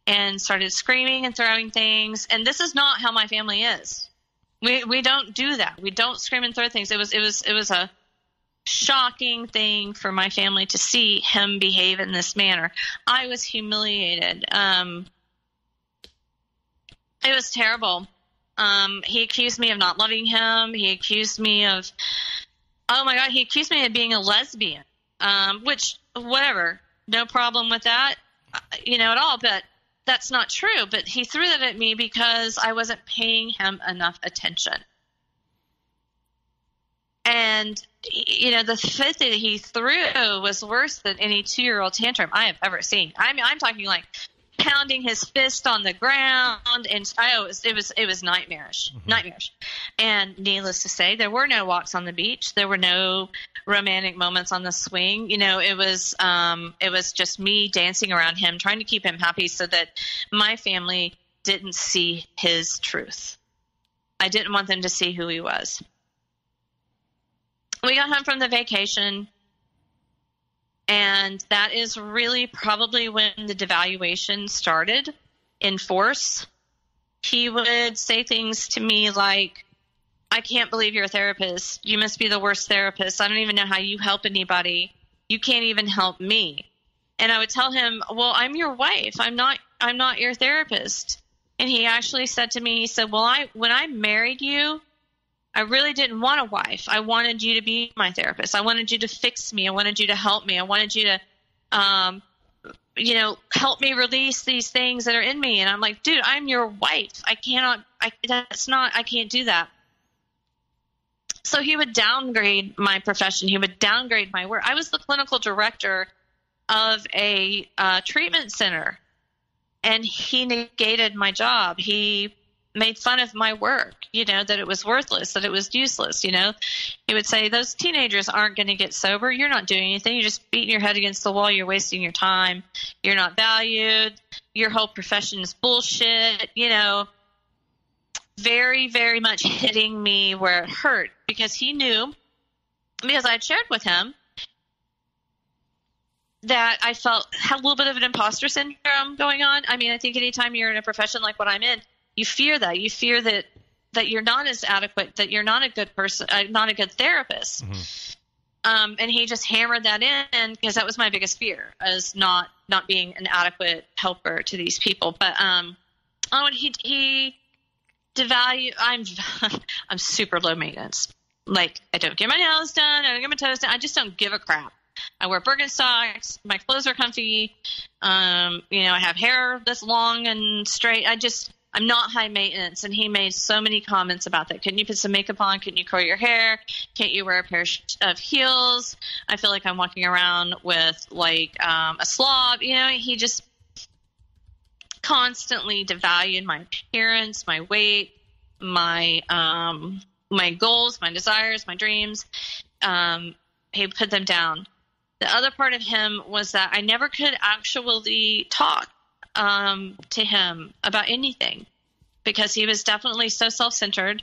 and started screaming and throwing things. And this is not how my family is. We don't do that. We don't scream and throw things. It was a shocking thing for my family to see him behave in this manner. I was humiliated. It was terrible. He accused me of not loving him. He accused me of, he accused me of being a lesbian, which, whatever, no problem with that, at all, but that's not true. But he threw that at me because I wasn't paying him enough attention. And, the fit that he threw was worse than any 2-year-old tantrum I have ever seen. I'm talking like pounding his fist on the ground, and it was nightmarish, nightmarish. And needless to say, there were no walks on the beach. There were no romantic moments on the swing. It was just me dancing around him, trying to keep him happy so that my family didn't see his truth. I didn't want them to see who he was. We got home from the vacation, and that is really probably when the devaluation started in force. He would say things to me like, I can't believe you're a therapist. You must be the worst therapist. I don't even know how you help anybody. You can't even help me. And I would tell him, well, I'm your wife. I'm not your therapist. And he actually said to me, he said, well, when I married you, I really didn't want a wife. I wanted you to be my therapist. I wanted you to fix me. I wanted you to help me. I wanted you to, help me release these things that are in me. And I'm like, dude, I'm your wife. I can't do that. So he would downgrade my profession. He would downgrade my work. I was the clinical director of a treatment center, and he negated my job. He made fun of my work, that it was worthless, that it was useless. He would say, those teenagers aren't going to get sober. You're not doing anything. You're just beating your head against the wall. You're wasting your time. You're not valued. Your whole profession is bullshit. Very, very much hitting me where it hurt, because he knew, because I had shared with him that I had a little bit of an imposter syndrome going on. I mean, I think anytime you're in a profession like what I'm in, you fear that. You fear that you're not as adequate, that you're not a good person, not a good therapist. Mm-hmm. And he just hammered that in, because that was my biggest fear, as not being an adequate helper to these people. But he devalue. I'm super low maintenance. Like, I don't get my nails done. I don't get my toes done. I just don't give a crap. I wear Birkenstocks. My clothes are comfy. I have hair that's long and straight. I'm not high maintenance. And he made so many comments about that. Couldn't you put some makeup on? Couldn't you curl your hair? Can't you wear a pair of heels? I feel like I'm walking around with a slob. He just constantly devalued my appearance, my weight, my goals, my desires, my dreams. He put them down. The other part of him was that I never could actually talk to him about anything, because he was definitely so self-centered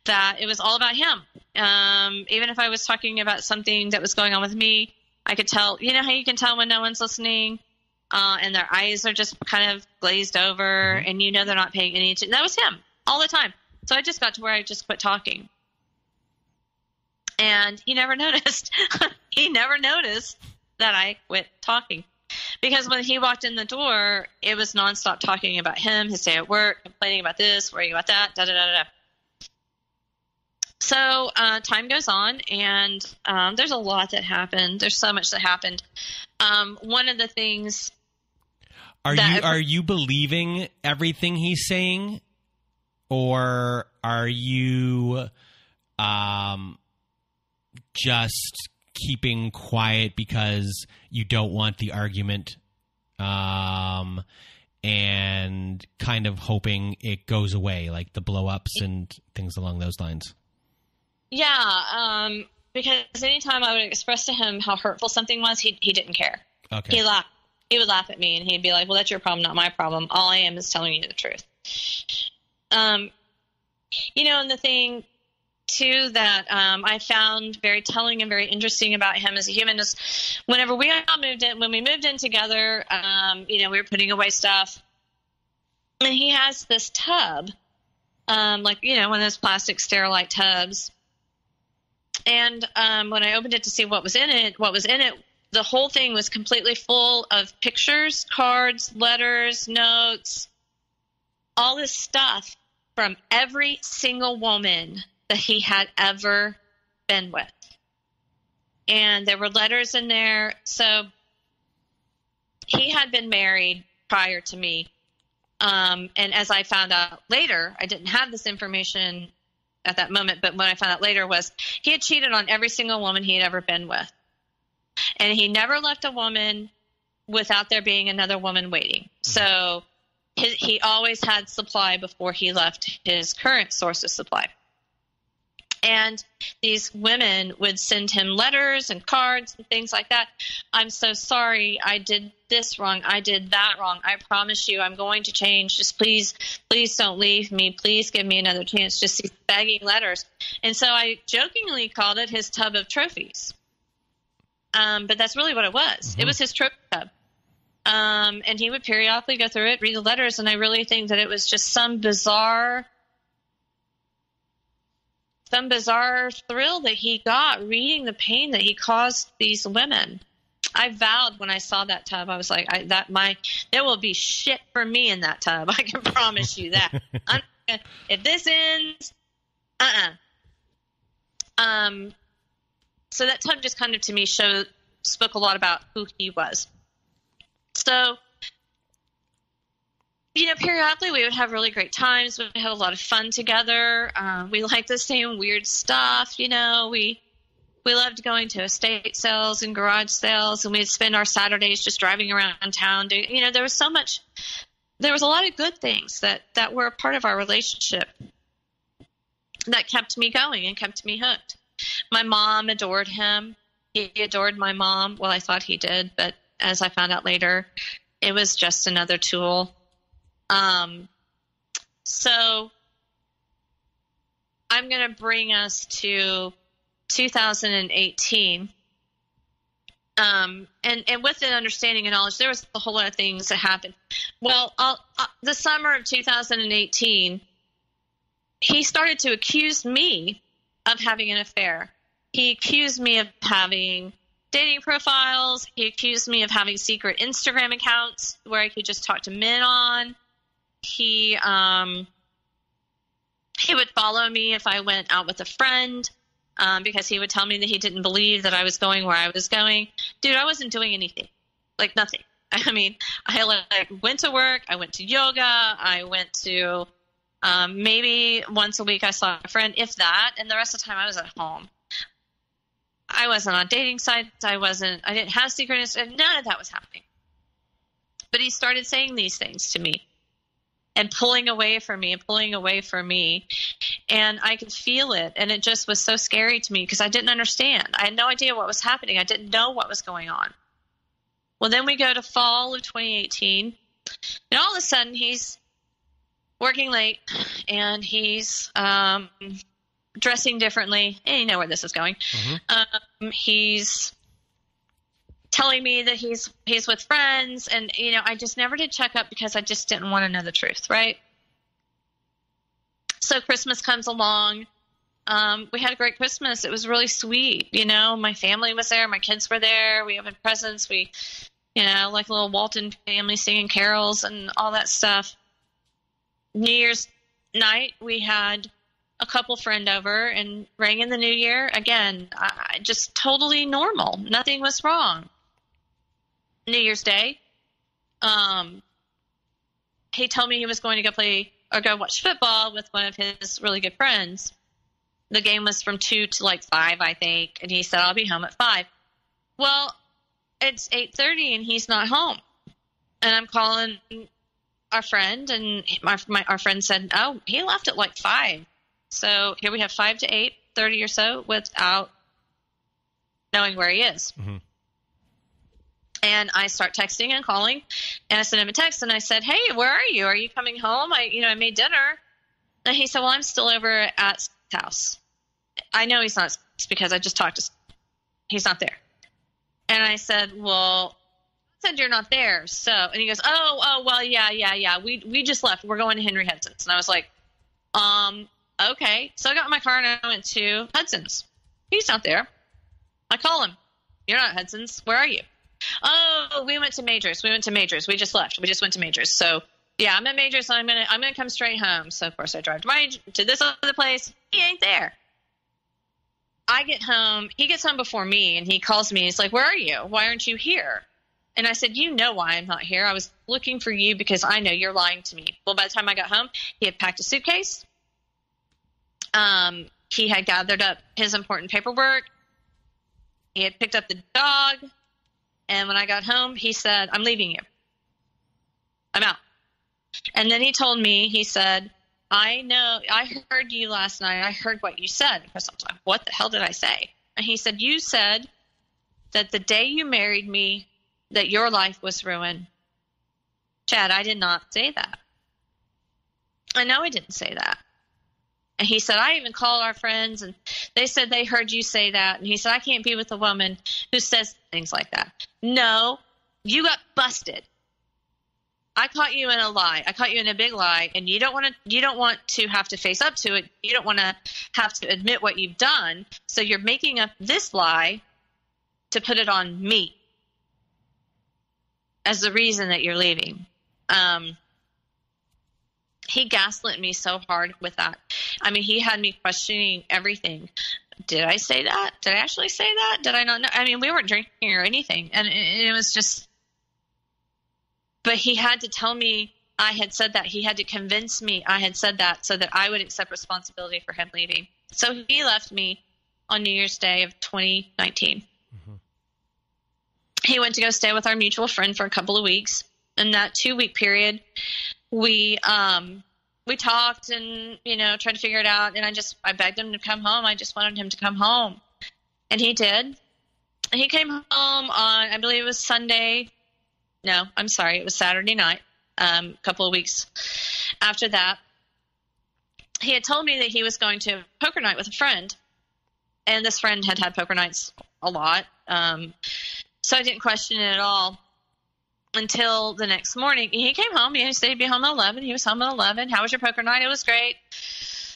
that it was all about him. Even if I was talking about something that was going on with me, I could tell. You know how you can tell when no one's listening, and their eyes are just kind of glazed over, and they're not paying any attention. That was him all the time. So I just got to where I just quit talking. And he never noticed. He never noticed that I quit talking. Because when he walked in the door, it was nonstop talking about him, his day at work, complaining about this, worrying about that, da-da-da-da-da. So time goes on, and there's a lot that happened. There's so much that happened. One of the things... Are you believing everything he's saying? Or are you just keeping quiet because you don't want the argument, and kind of hoping it goes away, like the blow-ups and things along those lines? Yeah, because anytime I would express to him how hurtful something was, he didn't care. Okay. He laughed. He would laugh at me, and he'd be like, well, that's your problem, not my problem. All I am is telling you the truth. And the thing too that I found very telling and very interesting about him as a human is whenever when we moved in together, we were putting away stuff, and he has this tub, one of those plastic Sterilite tubs. And when I opened it to see what was in it, the whole thing was completely full of pictures, cards, letters, notes, all this stuff from every single woman that he had ever been with. And there were letters in there. So he had been married prior to me. And as I found out later, I didn't have this information at that moment, but what I found out later was he had cheated on every single woman he had ever been with. And he never left a woman without there being another woman waiting. So he always had supply before he left his current source of supply. And these women would send him letters and cards and things like that. I'm so sorry. I did this wrong. I did that wrong. I promise you I'm going to change. Just please don't leave me. Please give me another chance. Just these begging letters. And so I jokingly called it his tub of trophies. But that's really what it was. It was his trophy tub. And he would periodically go through it, read the letters. And I really think that it was just some bizarre thrill that he got reading the pain that he caused these women. I vowed when I saw that tub, I was like, there will be shit for me in that tub. I can promise you that. If this ends, so that tub just kind of to me spoke a lot about who he was. So, periodically we would have really great times. We would have a lot of fun together. We liked the same weird stuff. We loved going to estate sales and garage sales, and we'd spend our Saturdays just driving around town. There was a lot of good things that were a part of our relationship that kept me going and kept me hooked. My mom adored him. He adored my mom. Well, I thought he did, but as I found out later, it was just another tool. So I'm going to bring us to 2018. And with the understanding and knowledge, there was a whole lot of things that happened. Well, the summer of 2018, he started to accuse me of having an affair. He accused me of having dating profiles. He accused me of having secret Instagram accounts where I could just talk to men on. He would follow me if I went out with a friend, because he would tell me that he didn't believe that I was going where I was going. Dude, I wasn't doing anything, like nothing. I mean, I went to work. I went to yoga. I went to maybe once a week I saw a friend, if that, and the rest of the time I was at home. I wasn't on dating sites. I didn't have secret Instagram. None of that was happening. But he started saying these things to me and pulling away from me. And I could feel it. And it just was so scary to me because I didn't understand. I had no idea what was happening. I didn't know what was going on. Well, then we go to fall of 2018. And all of a sudden he's working late and he's dressing differently. And you know where this is going. He's telling me that he's with friends, and I just never did check up because I just didn't want to know the truth, right? So Christmas comes along. We had a great Christmas. It was really sweet. My family was there, my kids were there. We opened presents. We, like a little Walton family singing carols and all that stuff. New Year's night, we had a couple friend over and rang in the new year. Again, just totally normal. Nothing was wrong. New Year's Day, he told me he was going to go watch football with one of his really good friends. The game was from 2 to 5, I think. And he said, I'll be home at 5. Well, it's 8:30 and he's not home. And I'm calling our friend, and our friend said, oh, he left at 5. So here we have 5 to 8:30 or so without knowing where he is. Mm-hmm. And I start texting and calling, and I sent him a text, and I said, hey, where are you? Are you coming home? I made dinner. And he said, well, I'm still over at his house. I know he's not, because I just talked to him. He's not there. And I said, well, I said you're not there. So, and he goes, oh, well, yeah. We just left. We're going to Henry Hudson's. And I was like, okay. So I got in my car and I went to Hudson's. He's not there. I call him. You're not at Hudson's. Where are you? Oh, we went to Majors. We just left. We just went to Majors. So yeah, I'm at Majors. So I'm gonna come straight home. So of course I drive to this other place. He ain't there. I get home. He gets home before me, and he calls me. He's like, "Where are you? Why aren't you here?" And I said, "You know why I'm not here. I was looking for you because I know you're lying to me." Well, by the time I got home, he had packed a suitcase. He had gathered up his important paperwork. He had picked up the dog. And when I got home, he said, I'm leaving you. I'm out. And then he told me, he said, I know, I heard you last night. I heard what you said. Because I was like, what the hell did I say? And he said, you said that the day you married me, that your life was ruined. Chad, I did not say that. I know I didn't say that. And he said, I even called our friends and they said they heard you say that. And he said, I can't be with a woman who says things like that. No, you got busted. I caught you in a lie. I caught you in a big lie, and you don't want to have to face up to it. You don't want to have to admit what you've done. So you're making up this lie to put it on me as the reason that you're leaving. He gaslit me so hard with that. I mean, he had me questioning everything. Did I say that? Did I actually say that? Did I not know? I mean, we weren't drinking or anything. And it was just, but he had to tell me I had said that. He had to convince me I had said that so that I would accept responsibility for him leaving. So he left me on New Year's Day of 2019. Mm-hmm. He went to go stay with our mutual friend for a couple of weeks. In that 2-week period, we talked and, tried to figure it out. And I begged him to come home. I just wanted him to come home. And he did. He came home on, I believe it was Sunday. No, I'm sorry. It was Saturday night, a couple of weeks after that. He had told me that he was going to poker night with a friend. And this friend had poker nights a lot. So I didn't question it at all. Until the next morning. He came home. He said he'd be home at 11. He was home at 11. How was your poker night? It was great.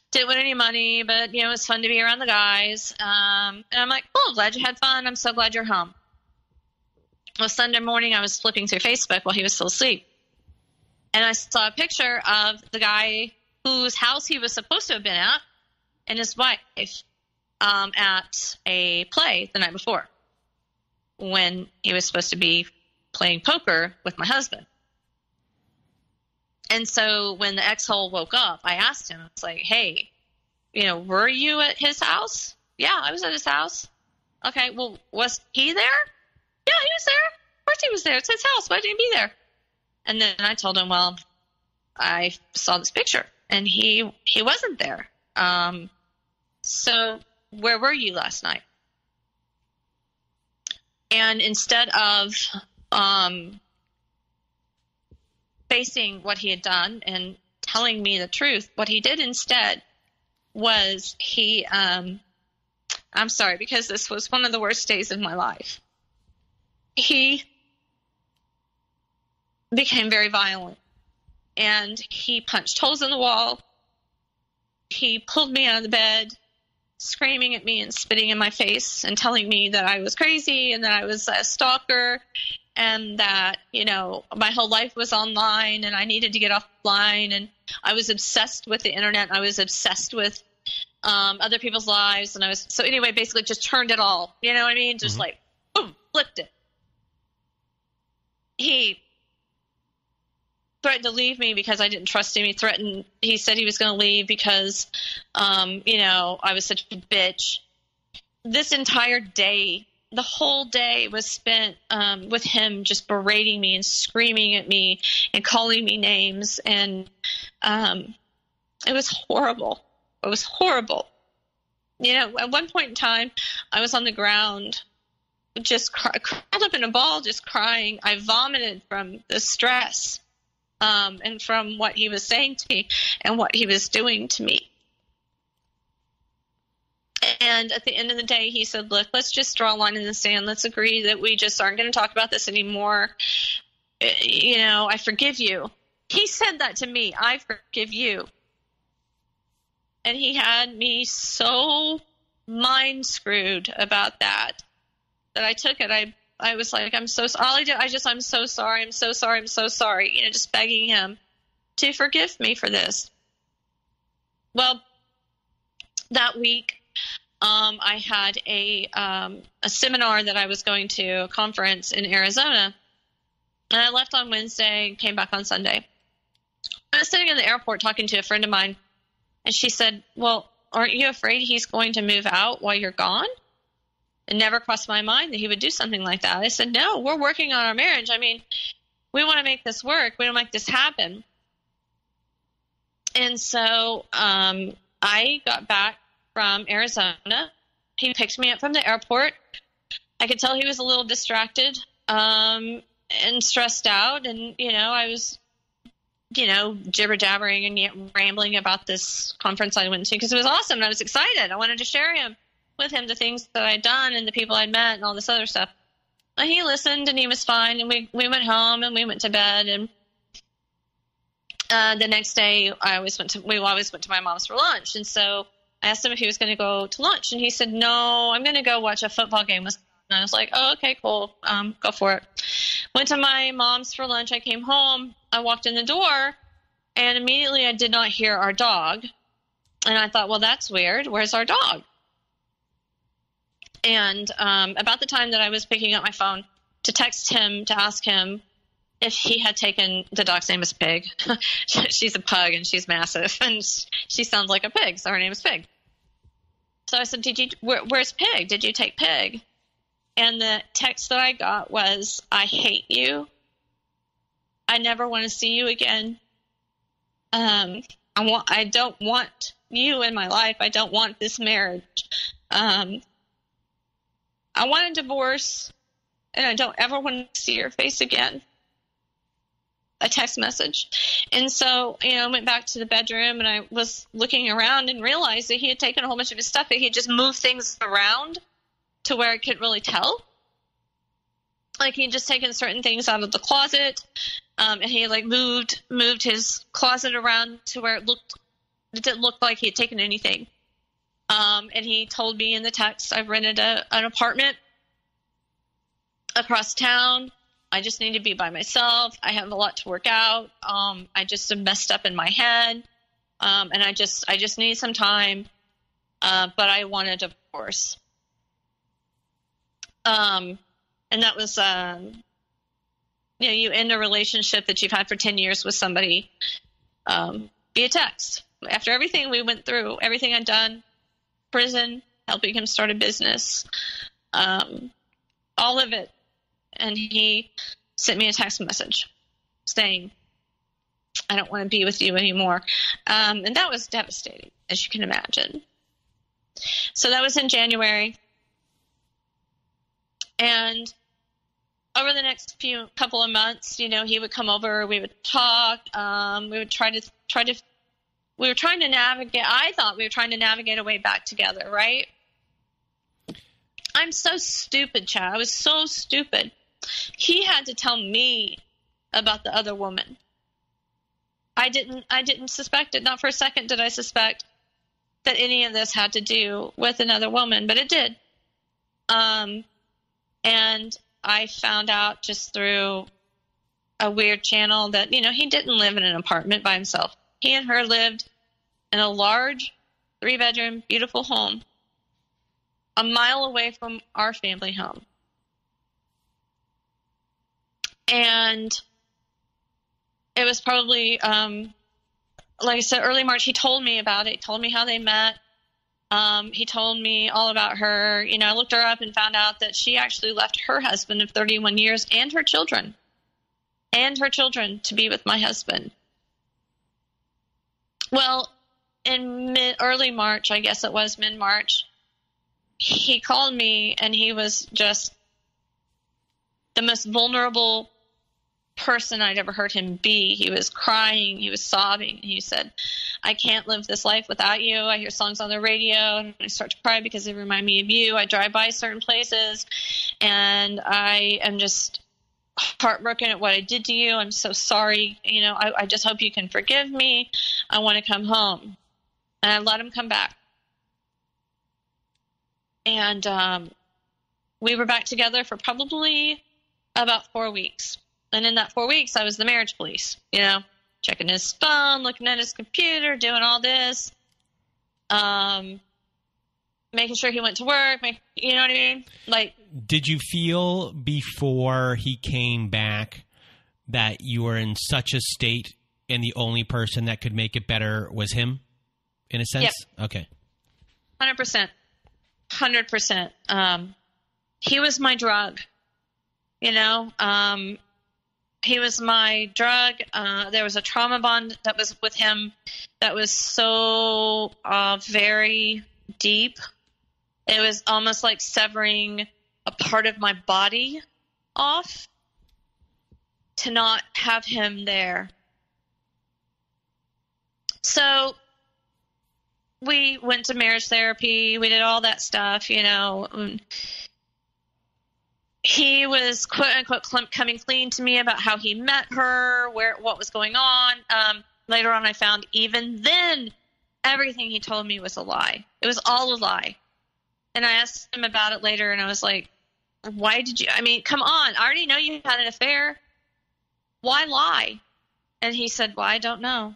Didn't win any money, but, it was fun to be around the guys. And I'm like, oh, glad you had fun. I'm so glad you're home. Well, Sunday morning, I was flipping through Facebook while he was still asleep. And I saw a picture of the guy whose house he was supposed to have been at and his wife at a play the night before when he was supposed to be playing poker with my husband. And so when the ex-hole woke up, I asked him, it's like, hey, were you at his house? Yeah, I was at his house. Okay, well, was he there? Yeah, he was there. Of course he was there. It's his house. Why didn't he be there? And then I told him, well, I saw this picture and he wasn't there. So where were you last night? And instead of facing what he had done and telling me the truth, what he did instead was I'm sorry, because this was one of the worst days of my life. He became very violent and he punched holes in the wall. He pulled me out of the bed, screaming at me and spitting in my face and telling me that I was crazy and that I was a stalker and that, my whole life was online and I needed to get offline. And I was obsessed with the internet. I was obsessed with other people's lives. And so anyway, basically just turned it all, you know what I mean? Just like, boom, flipped it. He threatened to leave me because I didn't trust him. He said he was going to leave because, I was such a bitch. This entire day, the whole day was spent with him just berating me and screaming at me and calling me names. And it was horrible. It was horrible. At one point in time, I was on the ground, just curled up in a ball, just crying. I vomited from the stress and from what he was saying to me and what he was doing to me. And at the end of the day, he said, look, let's just draw a line in the sand. Let's agree that we just aren't going to talk about this anymore. I forgive you. He said that to me. I forgive you. And he had me so mind screwed about that I took it. I was like, I'm so sorry. All I did, I'm so sorry. I'm so sorry. I'm so sorry. Just begging him to forgive me for this. Well, that week, I had a seminar that I was going to, a conference in Arizona, and I left on Wednesday and came back on Sunday. I was sitting in the airport talking to a friend of mine, and she said, well, aren't you afraid he's going to move out while you're gone? It never crossed my mind that he would do something like that. I said, no, we're working on our marriage. I mean, we want to make this work. We don't make this happen. And so I got back from Arizona. He picked me up from the airport. I could tell he was a little distracted and stressed out. And, I was, jibber-jabbering and rambling about this conference I went to because it was awesome. And I was excited. I wanted to share with him the things that I'd done and the people I'd met and all this other stuff. And he listened and he was fine. And we went home and we went to bed. And the next day we always went to my mom's for lunch. And so I asked him if he was going to go to lunch. And he said, no, I'm going to go watch a football game with. And I was like, oh, okay, cool. Go for it. Went to my mom's for lunch. I came home. I walked in the door and immediately I did not hear our dog. And I thought, well, that's weird. Where's our dog? And about the time that I was picking up my phone to text him to ask him if he had taken, the dog's name is Pig. She's a pug and she's massive and she sounds like a pig. So her name is Pig. So I said, where's Pig? Did you take Pig? And the text that I got was, I hate you. I never want to see you again. I don't want you in my life. I don't want this marriage. I want a divorce, and I don't ever want to see your face again. A text message. And so, I went back to the bedroom, and I was looking around and realized that he had taken a whole bunch of his stuff, and he had just moved things around to where I couldn't really tell. Like, he had just taken certain things out of the closet, and he, moved his closet around to where it didn't look like he had taken anything. And he told me in the text, I've rented an apartment across town. I just need to be by myself. I have a lot to work out. I just am messed up in my head. And I just need some time. But I want a divorce. And that was, you end a relationship that you've had for 10 years with somebody, via text. After everything we went through, everything I'd done, prison, helping him start a business, all of it. And he sent me a text message saying, I don't want to be with you anymore. And that was devastating, as you can imagine. So that was in January. And over the next couple of months, he would come over, we would talk, we would we were trying to navigate, I thought we were trying to navigate a way back together, right? I'm so stupid, Chad. I was so stupid. He had to tell me about the other woman. I didn't suspect it. Not for a second did I suspect that any of this had to do with another woman, but it did. And I found out just through a weird channel that, he didn't live in an apartment by himself. He and her lived in a large 3-bedroom, beautiful home a mile away from our family home. And it was probably, like I said, early March. He told me about it. He told me how they met. He told me all about her. I looked her up and found out that she actually left her husband of 31 years and her children to be with my husband. Well, in early March, I guess it was mid-March, he called me and he was just the most vulnerable person I'd ever heard him be. He was crying. He was sobbing. He said, I can't live this life without you. I hear songs on the radio and I start to cry because they remind me of you. I drive by certain places and I am just heartbroken at what I did to you. I'm so sorry. I just hope you can forgive me. I want to come home. And I let him come back. And we were back together for probably about 4 weeks. And in that 4 weeks, I was the marriage police, checking his phone, looking at his computer, doing all this, making sure he went to work, you know what I mean? Did you feel before he came back that you were in such a state and the only person that could make it better was him, in a sense? Yep. Okay. 100%. 100%. he was my drug, you know. He was my drug. There was a trauma bond that was with him that was so very deep. It was almost like severing a part of my body off to not have him there. So we went to marriage therapy. We did all that stuff, you know. He was, quote unquote, coming clean to me about how he met her, what was going on. Later on, I found even then, everything he told me was a lie. It was all a lie. And I asked him about it later, and I was like, why did you, I mean, come on. I already know you had an affair. Why lie? And he said, well, I don't know.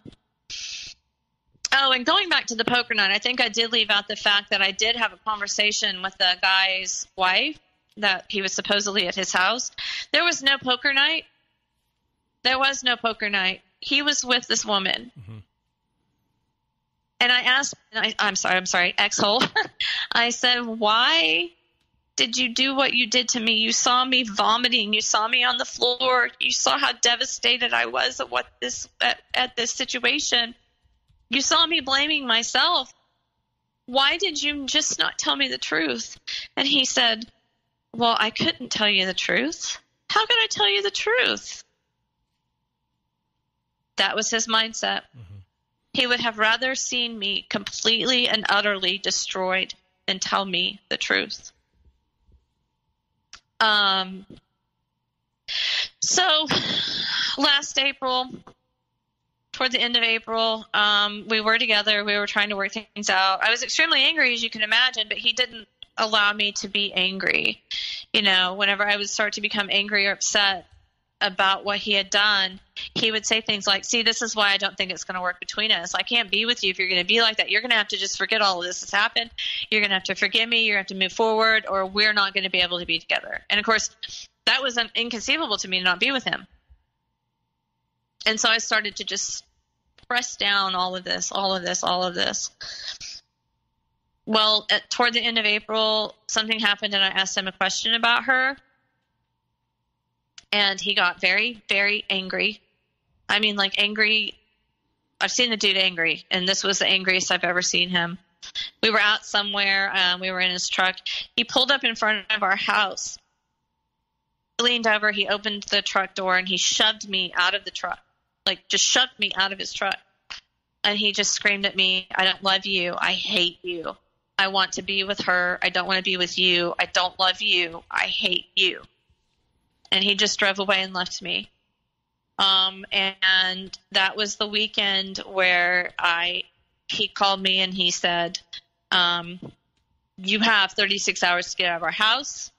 Oh, and going back to the poker night, I think I did leave out the fact that I did have a conversation with the guy's wife, that he was supposedly at his house. There was no poker night. There was no poker night. He was with this woman. Mm-hmm. And I asked, I'm sorry, ex-hole. I said, why did you do what you did to me? You saw me vomiting. You saw me on the floor. You saw how devastated I was at this situation. You saw me blaming myself. Why did you just not tell me the truth? And he said, well, I couldn't tell you the truth. How could I tell you the truth? That was his mindset. Mm-hmm. He would have rather seen me completely and utterly destroyed than tell me the truth. So last April, toward the end of April, we were together. We were trying to work things out. I was extremely angry, as you can imagine, but he didn't allow me to be angry. You know, whenever I would start to become angry or upset about what he had done, he would say things like, see, this is why I don't think it's going to work between us. I can't be with you if you're going to be like that. You're going to have to just forget all of this has happened. You're going to have to forgive me. You're going to have to move forward, or we're not going to be able to be together. And of course, that was inconceivable to me to not be with him. And so I started to just press down all of this. Well, toward the end of April, something happened, and I asked him a question about her. And he got very, very angry. I mean, like angry. I've seen the dude angry, and this was the angriest I've ever seen him. We were out somewhere. We were in his truck. He pulled up in front of our house. He leaned over. He opened the truck door, and he shoved me out of the truck. Like, just shoved me out of his truck. And he just screamed at me, I don't love you. I hate you. I want to be with her. I don't want to be with you. I don't love you. I hate you. And he just drove away and left me. And that was the weekend where he called me and he said, you have 36 hours to get out of our house.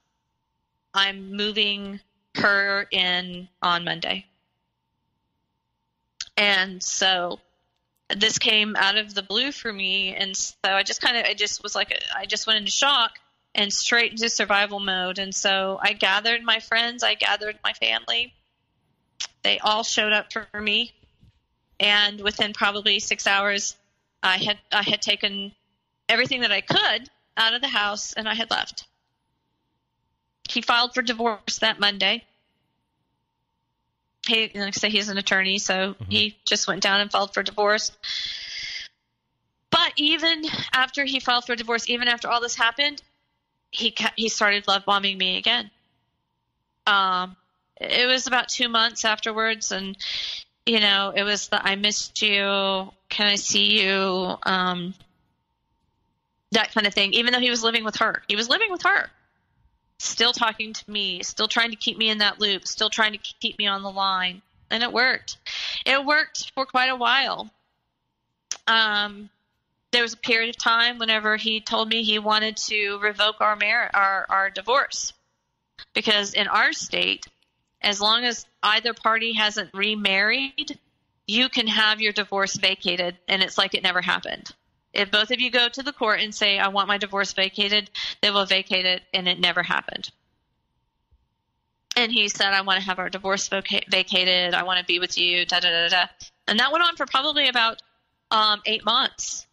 I'm moving her in on Monday. And so this came out of the blue for me. And so I just went into shock and straight into survival mode. And so I gathered my friends, I gathered my family. They all showed up for me. And within probably 6 hours, I had taken everything that I could out of the house, and I had left. He filed for divorce that Monday. Like I say, he's an attorney, so he just went down and filed for divorce. But even after he filed for divorce, even after all this happened, he started love bombing me again. It was about 2 months afterwards, and it was the I missed you, can I see you, that kind of thing. Even though he was living with her, still talking to me, still trying to keep me in that loop, still trying to keep me on the line, and it worked. It worked for quite a while. There was a period of time whenever he told me he wanted to revoke our divorce, because in our state, as long as either party hasn't remarried, you can have your divorce vacated, and it's like it never happened. If both of you go to the court and say, I want my divorce vacated, they will vacate it, and it never happened. And he said, I want to have our divorce vacated. I want to be with you, da-da-da-da. And that went on for probably about 8 months.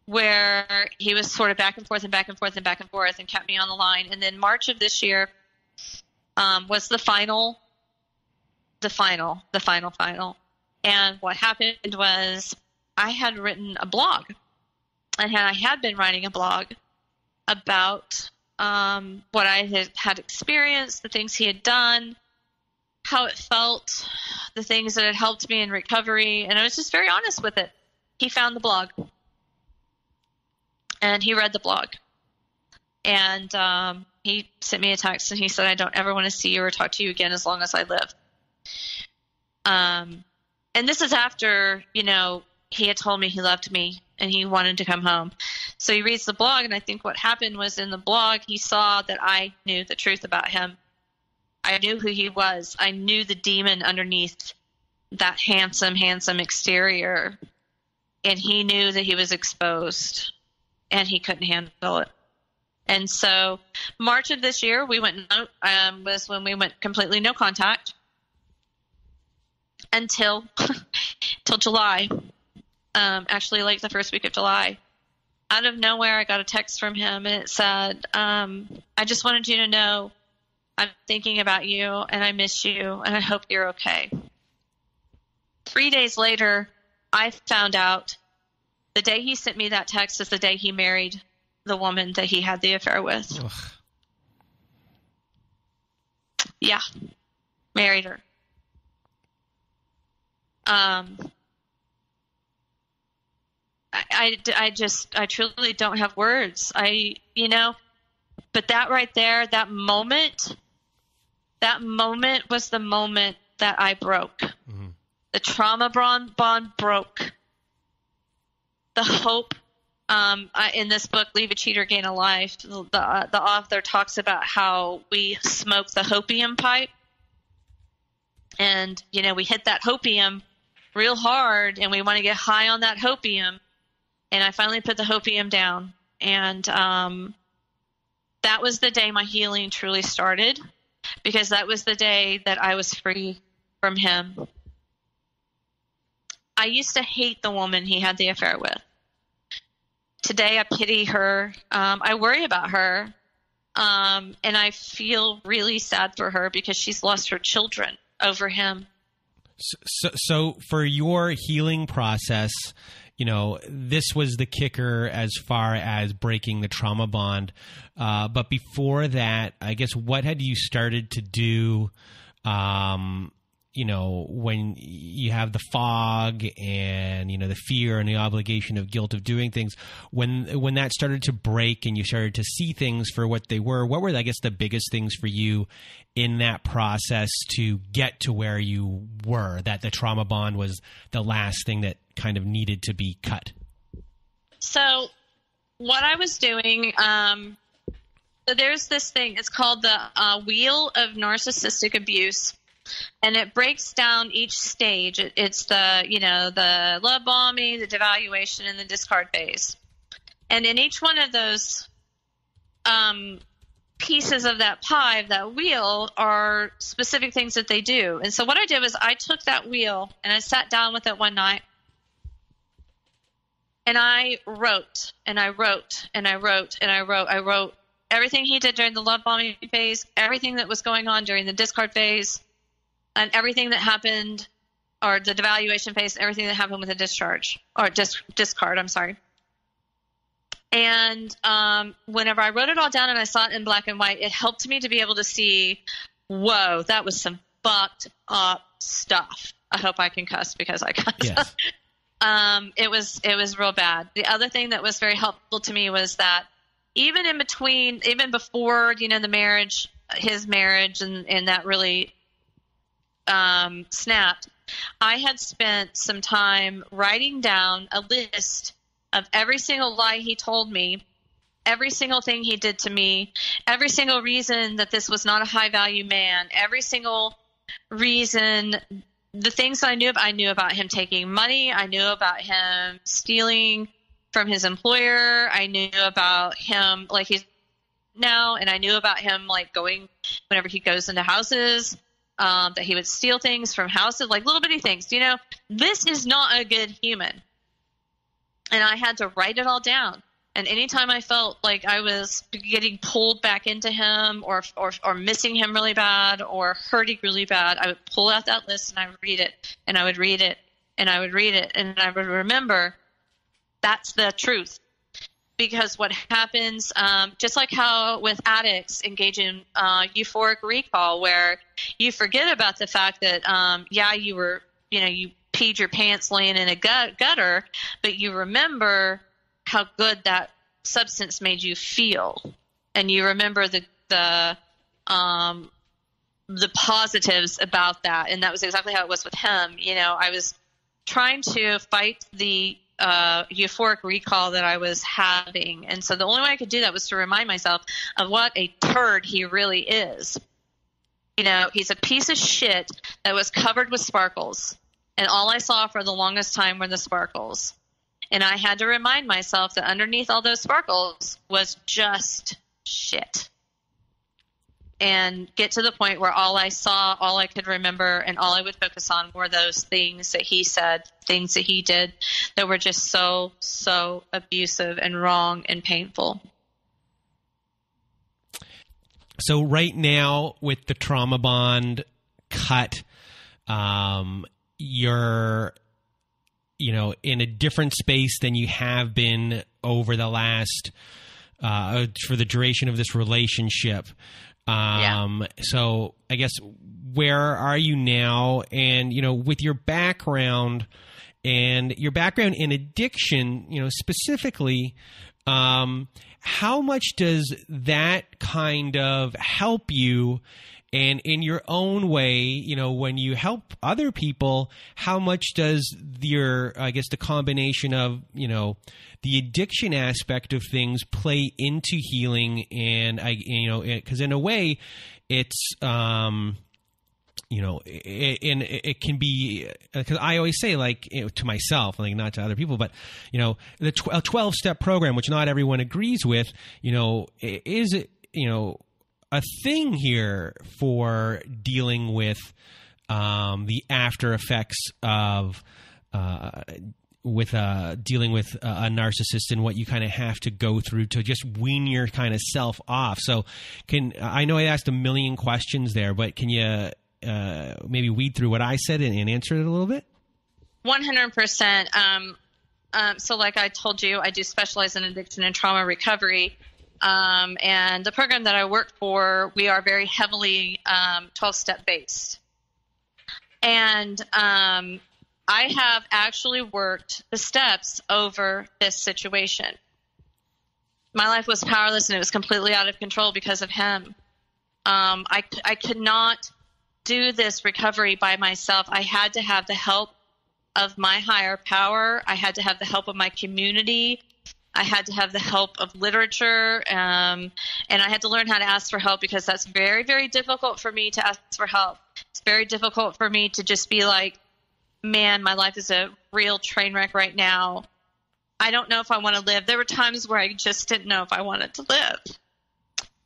where he was sort of back and forth and back and forth and back and forth and kept me on the line. And then March of this year was the final. And what happened was I had written a blog, and I had been writing a blog about what I had experienced, the things he had done, how it felt, the things that had helped me in recovery. And I was just very honest with it. He found the blog, and he read the blog, and he sent me a text, and he said, I don't ever want to see you or talk to you again as long as I live. And this is after, he had told me he loved me and he wanted to come home. So he reads the blog, and I think what happened was in the blog, he saw that I knew the truth about him. I knew who he was. I knew the demon underneath that handsome exterior. And he knew that he was exposed and he couldn't handle it. And so March of this year, was when we went completely no contact until July. Actually, like the first week of July. Out of nowhere, I got a text from him, and it said, I just wanted you to know I'm thinking about you, and I miss you, and I hope you're okay. 3 days later, I found out the day he sent me that text is the day he married the woman that he had the affair with. Ugh. Yeah, married her. I truly don't have words. But that right there, that moment was the moment that I broke. Mm-hmm. The trauma bond broke. The hope, in this book, Leave a Cheater, Gain a Life, the author talks about how we smoke the hopium pipe. And, we hit that hopium real hard, and we want to get high on that hopium. And I finally put the hopium down. And that was the day my healing truly started, because that was the day that I was free from him. I used to hate the woman he had the affair with. Today I pity her. I worry about her. And I feel really sad for her because she's lost her children over him. So for your healing process, this was the kicker as far as breaking the trauma bond. But before that, I guess, what had you started to do, when you have the fog and, the fear and the obligation of guilt of doing things, when that started to break and you started to see things for what they were, what were, I guess, the biggest things for you in that process to get to where you were, that the trauma bond was the last thing that kind of needed to be cut? So what I was doing, so there's this thing, it's called the Wheel of Narcissistic Abuse. And it breaks down each stage. It's the love bombing, the devaluation, and the discard phase. And in each one of those pieces of that pie, of that wheel, are specific things that they do. And so what I did was I took that wheel and I sat down with it one night. And I wrote, and I wrote, and I wrote, and I wrote. I wrote everything he did during the love bombing phase, everything that was going on during the discard phase, and everything that happened, or the devaluation phase, everything that happened with the discharge, or discard, I'm sorry. And whenever I wrote it all down and I saw it in black and white, it helped me to be able to see, whoa, that was some fucked up stuff. I hope I can cuss because I cuss. Yes. It was real bad. The other thing that was very helpful to me was that even in between, even before, the marriage, his marriage, and that really snapped, I had spent some time writing down a list of every single lie he told me, every single thing he did to me, every single reason that this was not a high value man, every single reason, the things I knew about him taking money, I knew about him stealing from his employer, I knew about him like he's now, and I knew about him like going whenever he goes into houses, that he would steal things from houses, like little bitty things. This is not a good human. And I had to write it all down. And anytime I felt like I was getting pulled back into him or missing him really bad or hurting really bad, I would pull out that list and I would read it and I would read it and I would read it. And I would remember that's the truth. Because what happens, just like how with addicts engage in euphoric recall, where you forget about the fact that, you peed your pants laying in a gutter, but you remember how good that substance made you feel, and you remember the positives about that. And that was exactly how it was with him. I was trying to fight the euphoric recall that I was having, and so the only way I could do that was to remind myself of what a turd he really is. He's a piece of shit that was covered with sparkles, and all I saw for the longest time were the sparkles. And I had to remind myself that underneath all those sparkles was just shit. And get to the point where all I saw, all I could remember, and all I would focus on were those things that he said, things that he did that were just so, so abusive and wrong and painful. So right now with the trauma bond cut, you're in a different space than you have been over the last for the duration of this relationship. So I guess where are you now? And with your background in addiction, specifically, how much does that kind of help you? And in your own way, when you help other people, how much does the combination of, the addiction aspect of things play into healing? And because in a way it's, it can be, because I always say, to myself, not to other people, but, the 12-step program, which not everyone agrees with, is, a thing here for dealing with the after effects of dealing with a narcissist and what you kind of have to go through to just wean your kind of self off. So I know I asked a million questions there, but can you maybe weed through what I said and answer it a little bit? 100%. So like I told you, I do specialize in addiction and trauma recovery. And the program that I work for, we are very heavily 12-step based. And I have actually worked the steps over this situation. My life was powerless and it was completely out of control because of him. I could not do this recovery by myself. I had to have the help of my higher power. I had to have the help of my community. I had to have the help of literature, and I had to learn how to ask for help, because that's very, very difficult for me to ask for help. It's very difficult for me to just be like, man, my life is a real train wreck right now. I don't know if I want to live. There were times where I just didn't know if I wanted to live.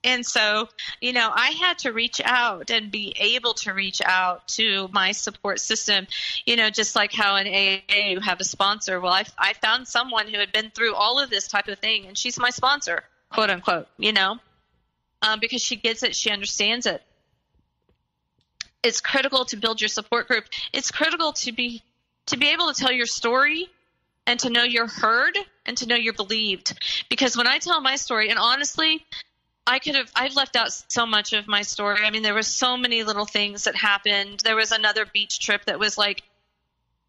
And so, I had to reach out and be able to reach out to my support system, just like how in AA you have a sponsor. Well, I found someone who had been through all of this type of thing, and she's my sponsor, quote unquote, because she gets it. She understands it. It's critical to build your support group. It's critical to be able to tell your story and to know you're heard and to know you're believed. Because when I tell my story, and honestly, I've left out so much of my story. I mean, there were so many little things that happened. There was another beach trip that was like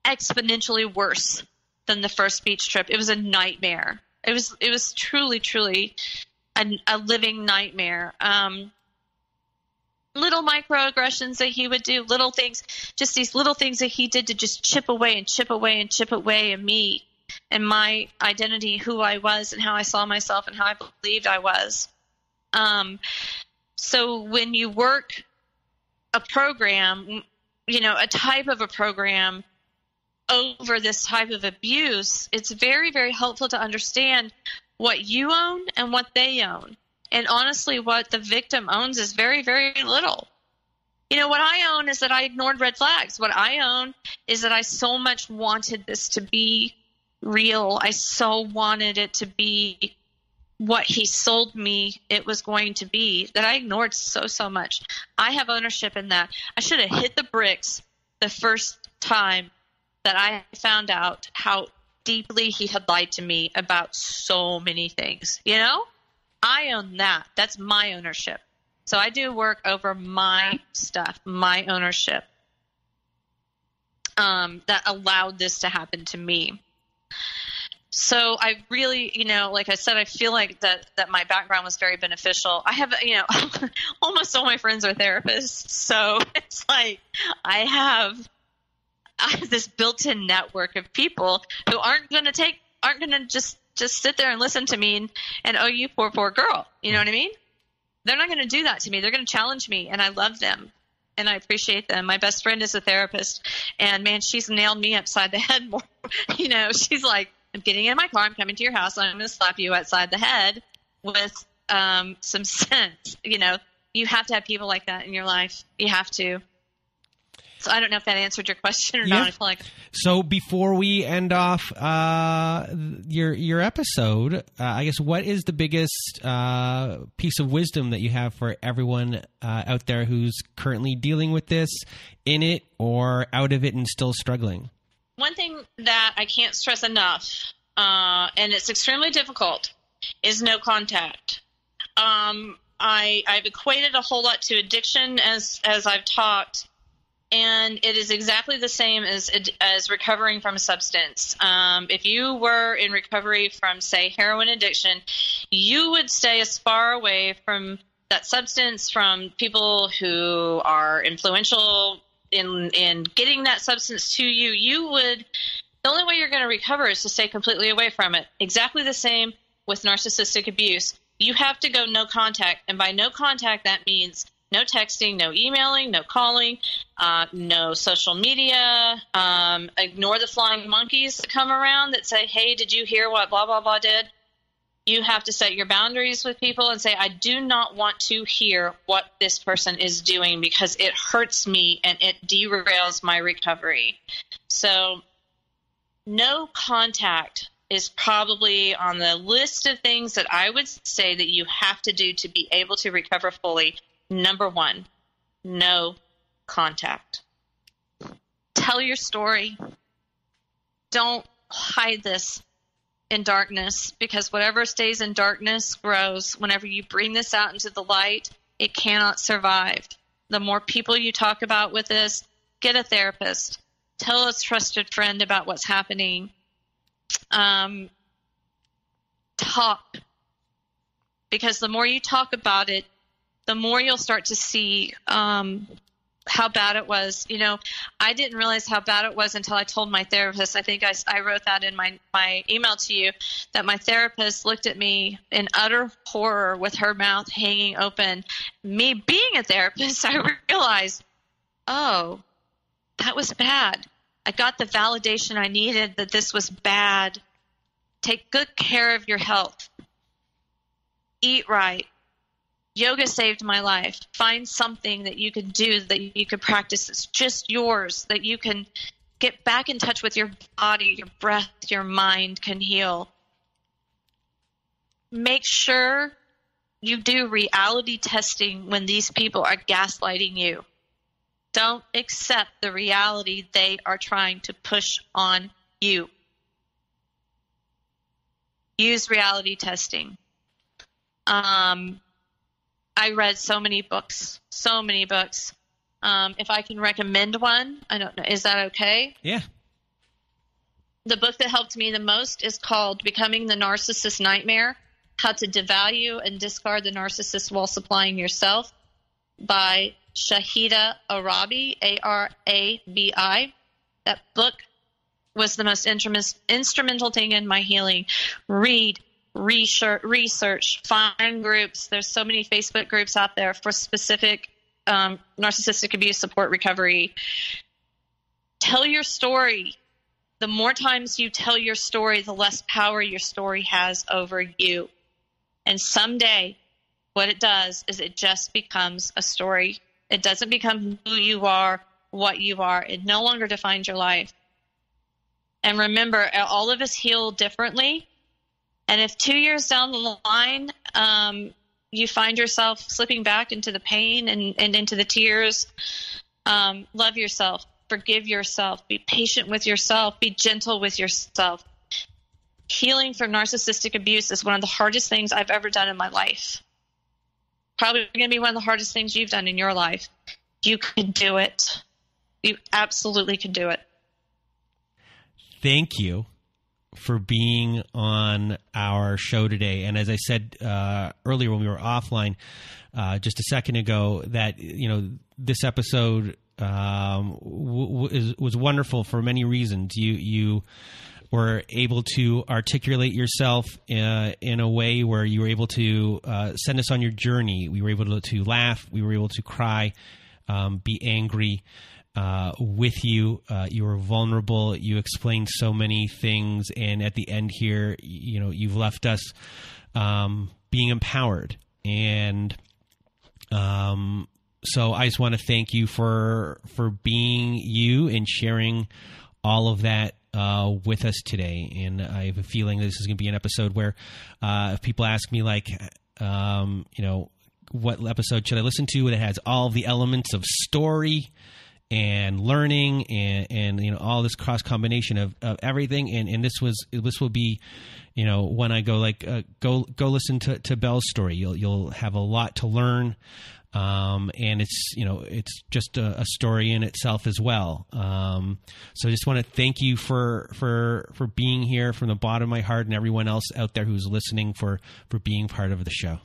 exponentially worse than the first beach trip. It was a nightmare. It was truly, truly a living nightmare. Little microaggressions that he would do, little things, just these little things that he did to just chip away and chip away and chip away at me and my identity, who I was and how I saw myself and how I believed I was. So when you work a program, a type of a program over this type of abuse, it's very, very helpful to understand what you own and what they own. And honestly, what the victim owns is very, very little. What I own is that I ignored red flags. What I own is that I so much wanted this to be real. I so wanted it to be what he sold me it was going to be that I ignored so much. I have ownership in that. I should have hit the bricks the first time that I found out how deeply he had lied to me about so many things. You know, I own that. That's my ownership. So I do work over my stuff, my ownership, that allowed this to happen to me. So I really, you know, like I said, I feel like that my background was very beneficial. I have, you know, almost all my friends are therapists. So it's like I have this built-in network of people who aren't going to just sit there and listen to me and oh, you poor girl. You know what I mean? They're not going to do that to me. They're going to challenge me, and I love them. And I appreciate them. My best friend is a therapist, and man, she's nailed me upside the head more. You know, she's like, I'm getting in my car, I'm coming to your house, and I'm going to slap you upside the head with some sense. You know, you have to have people like that in your life. You have to. So I don't know if that answered your question or not. I feel like. So before we end off your episode, I guess what is the biggest piece of wisdom that you have for everyone out there who's currently dealing with this, in it or out of it and still struggling? One thing that I can't stress enough, and it's extremely difficult, is no contact. I've equated a whole lot to addiction as I've talked. And it is exactly the same as recovering from a substance. If you were in recovery from, say, heroin addiction, you would stay as far away from that substance, from people who are influential in getting that substance to you. The only way you're going to recover is to stay completely away from it. Exactly the same with narcissistic abuse. You have to go no contact. And by no contact, that means no texting, no emailing, no calling, no social media. Ignore the flying monkeys that come around that say, hey, did you hear what blah, blah, blah did? You have to set your boundaries with people and say, I do not want to hear what this person is doing because it hurts me and it derails my recovery. So no contact is probably on the list of things that I would say that you have to do to be able to recover fully. Number one, no contact. Tell your story. Don't hide this in darkness, because whatever stays in darkness grows. Whenever you bring this out into the light, it cannot survive. The more people you talk about with this, get a therapist. Tell a trusted friend about what's happening. Talk. Because the more you talk about it, the more you'll start to see how bad it was. You know, I didn't realize how bad it was until I told my therapist. I think I wrote that in my email to you, that my therapist looked at me in utter horror with her mouth hanging open. Me being a therapist, I realized, oh, that was bad. I got the validation I needed that this was bad. Take good care of your health. Eat right. Yoga saved my life. Find something that you can do, that you can practice that's just yours, that you can get back in touch with your body, your breath, your mind can heal. Make sure you do reality testing when these people are gaslighting you. Don't accept the reality they are trying to push on you. Use reality testing. I read so many books. If I can recommend one, I don't know. Is that okay? Yeah. The book that helped me the most is called Becoming the Narcissist Nightmare: How to Devalue and Discard the Narcissist While Supplying Yourself, by Shahida Arabi, Arabi. That book was the most instrumental thing in my healing. Read, research, find groups. There's so many Facebook groups out there for specific narcissistic abuse support recovery. Tell your story. The more times you tell your story, the less power your story has over you. And someday, what it does is it just becomes a story. It doesn't become who you are, what you are. It no longer defines your life. And remember, all of us heal differently. And if 2 years down the line, you find yourself slipping back into the pain and into the tears, love yourself, forgive yourself, be patient with yourself, be gentle with yourself. Healing from narcissistic abuse is one of the hardest things I've ever done in my life. Probably going to be one of the hardest things you've done in your life. You can do it. You absolutely can do it. Thank you for being on our show today. And as I said earlier when we were offline, just a second ago, that this episode was wonderful for many reasons. You were able to articulate yourself in a way where you were able to send us on your journey. We were able to laugh. We were able to cry, be angry with you. You were vulnerable. You explained so many things. And at the end here, you've left us being empowered. And so I just want to thank you for being you and sharing all of that with us today. And I have a feeling this is going to be an episode where if people ask me, like, what episode should I listen to that has all the elements of story and learning and all this cross combination of everything, and this will be when I go go listen to Belle's story. You'll have a lot to learn. And it's just a story in itself as well. So I just want to thank you for being here from the bottom of my heart, and everyone else out there who's listening for being part of the show.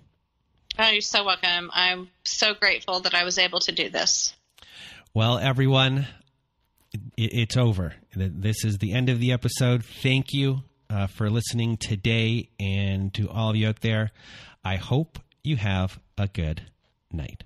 Oh, you're so welcome. I'm so grateful that I was able to do this. Well, everyone, it's over. This is the end of the episode. Thank you for listening today, and to all of you out there, I hope you have a good night.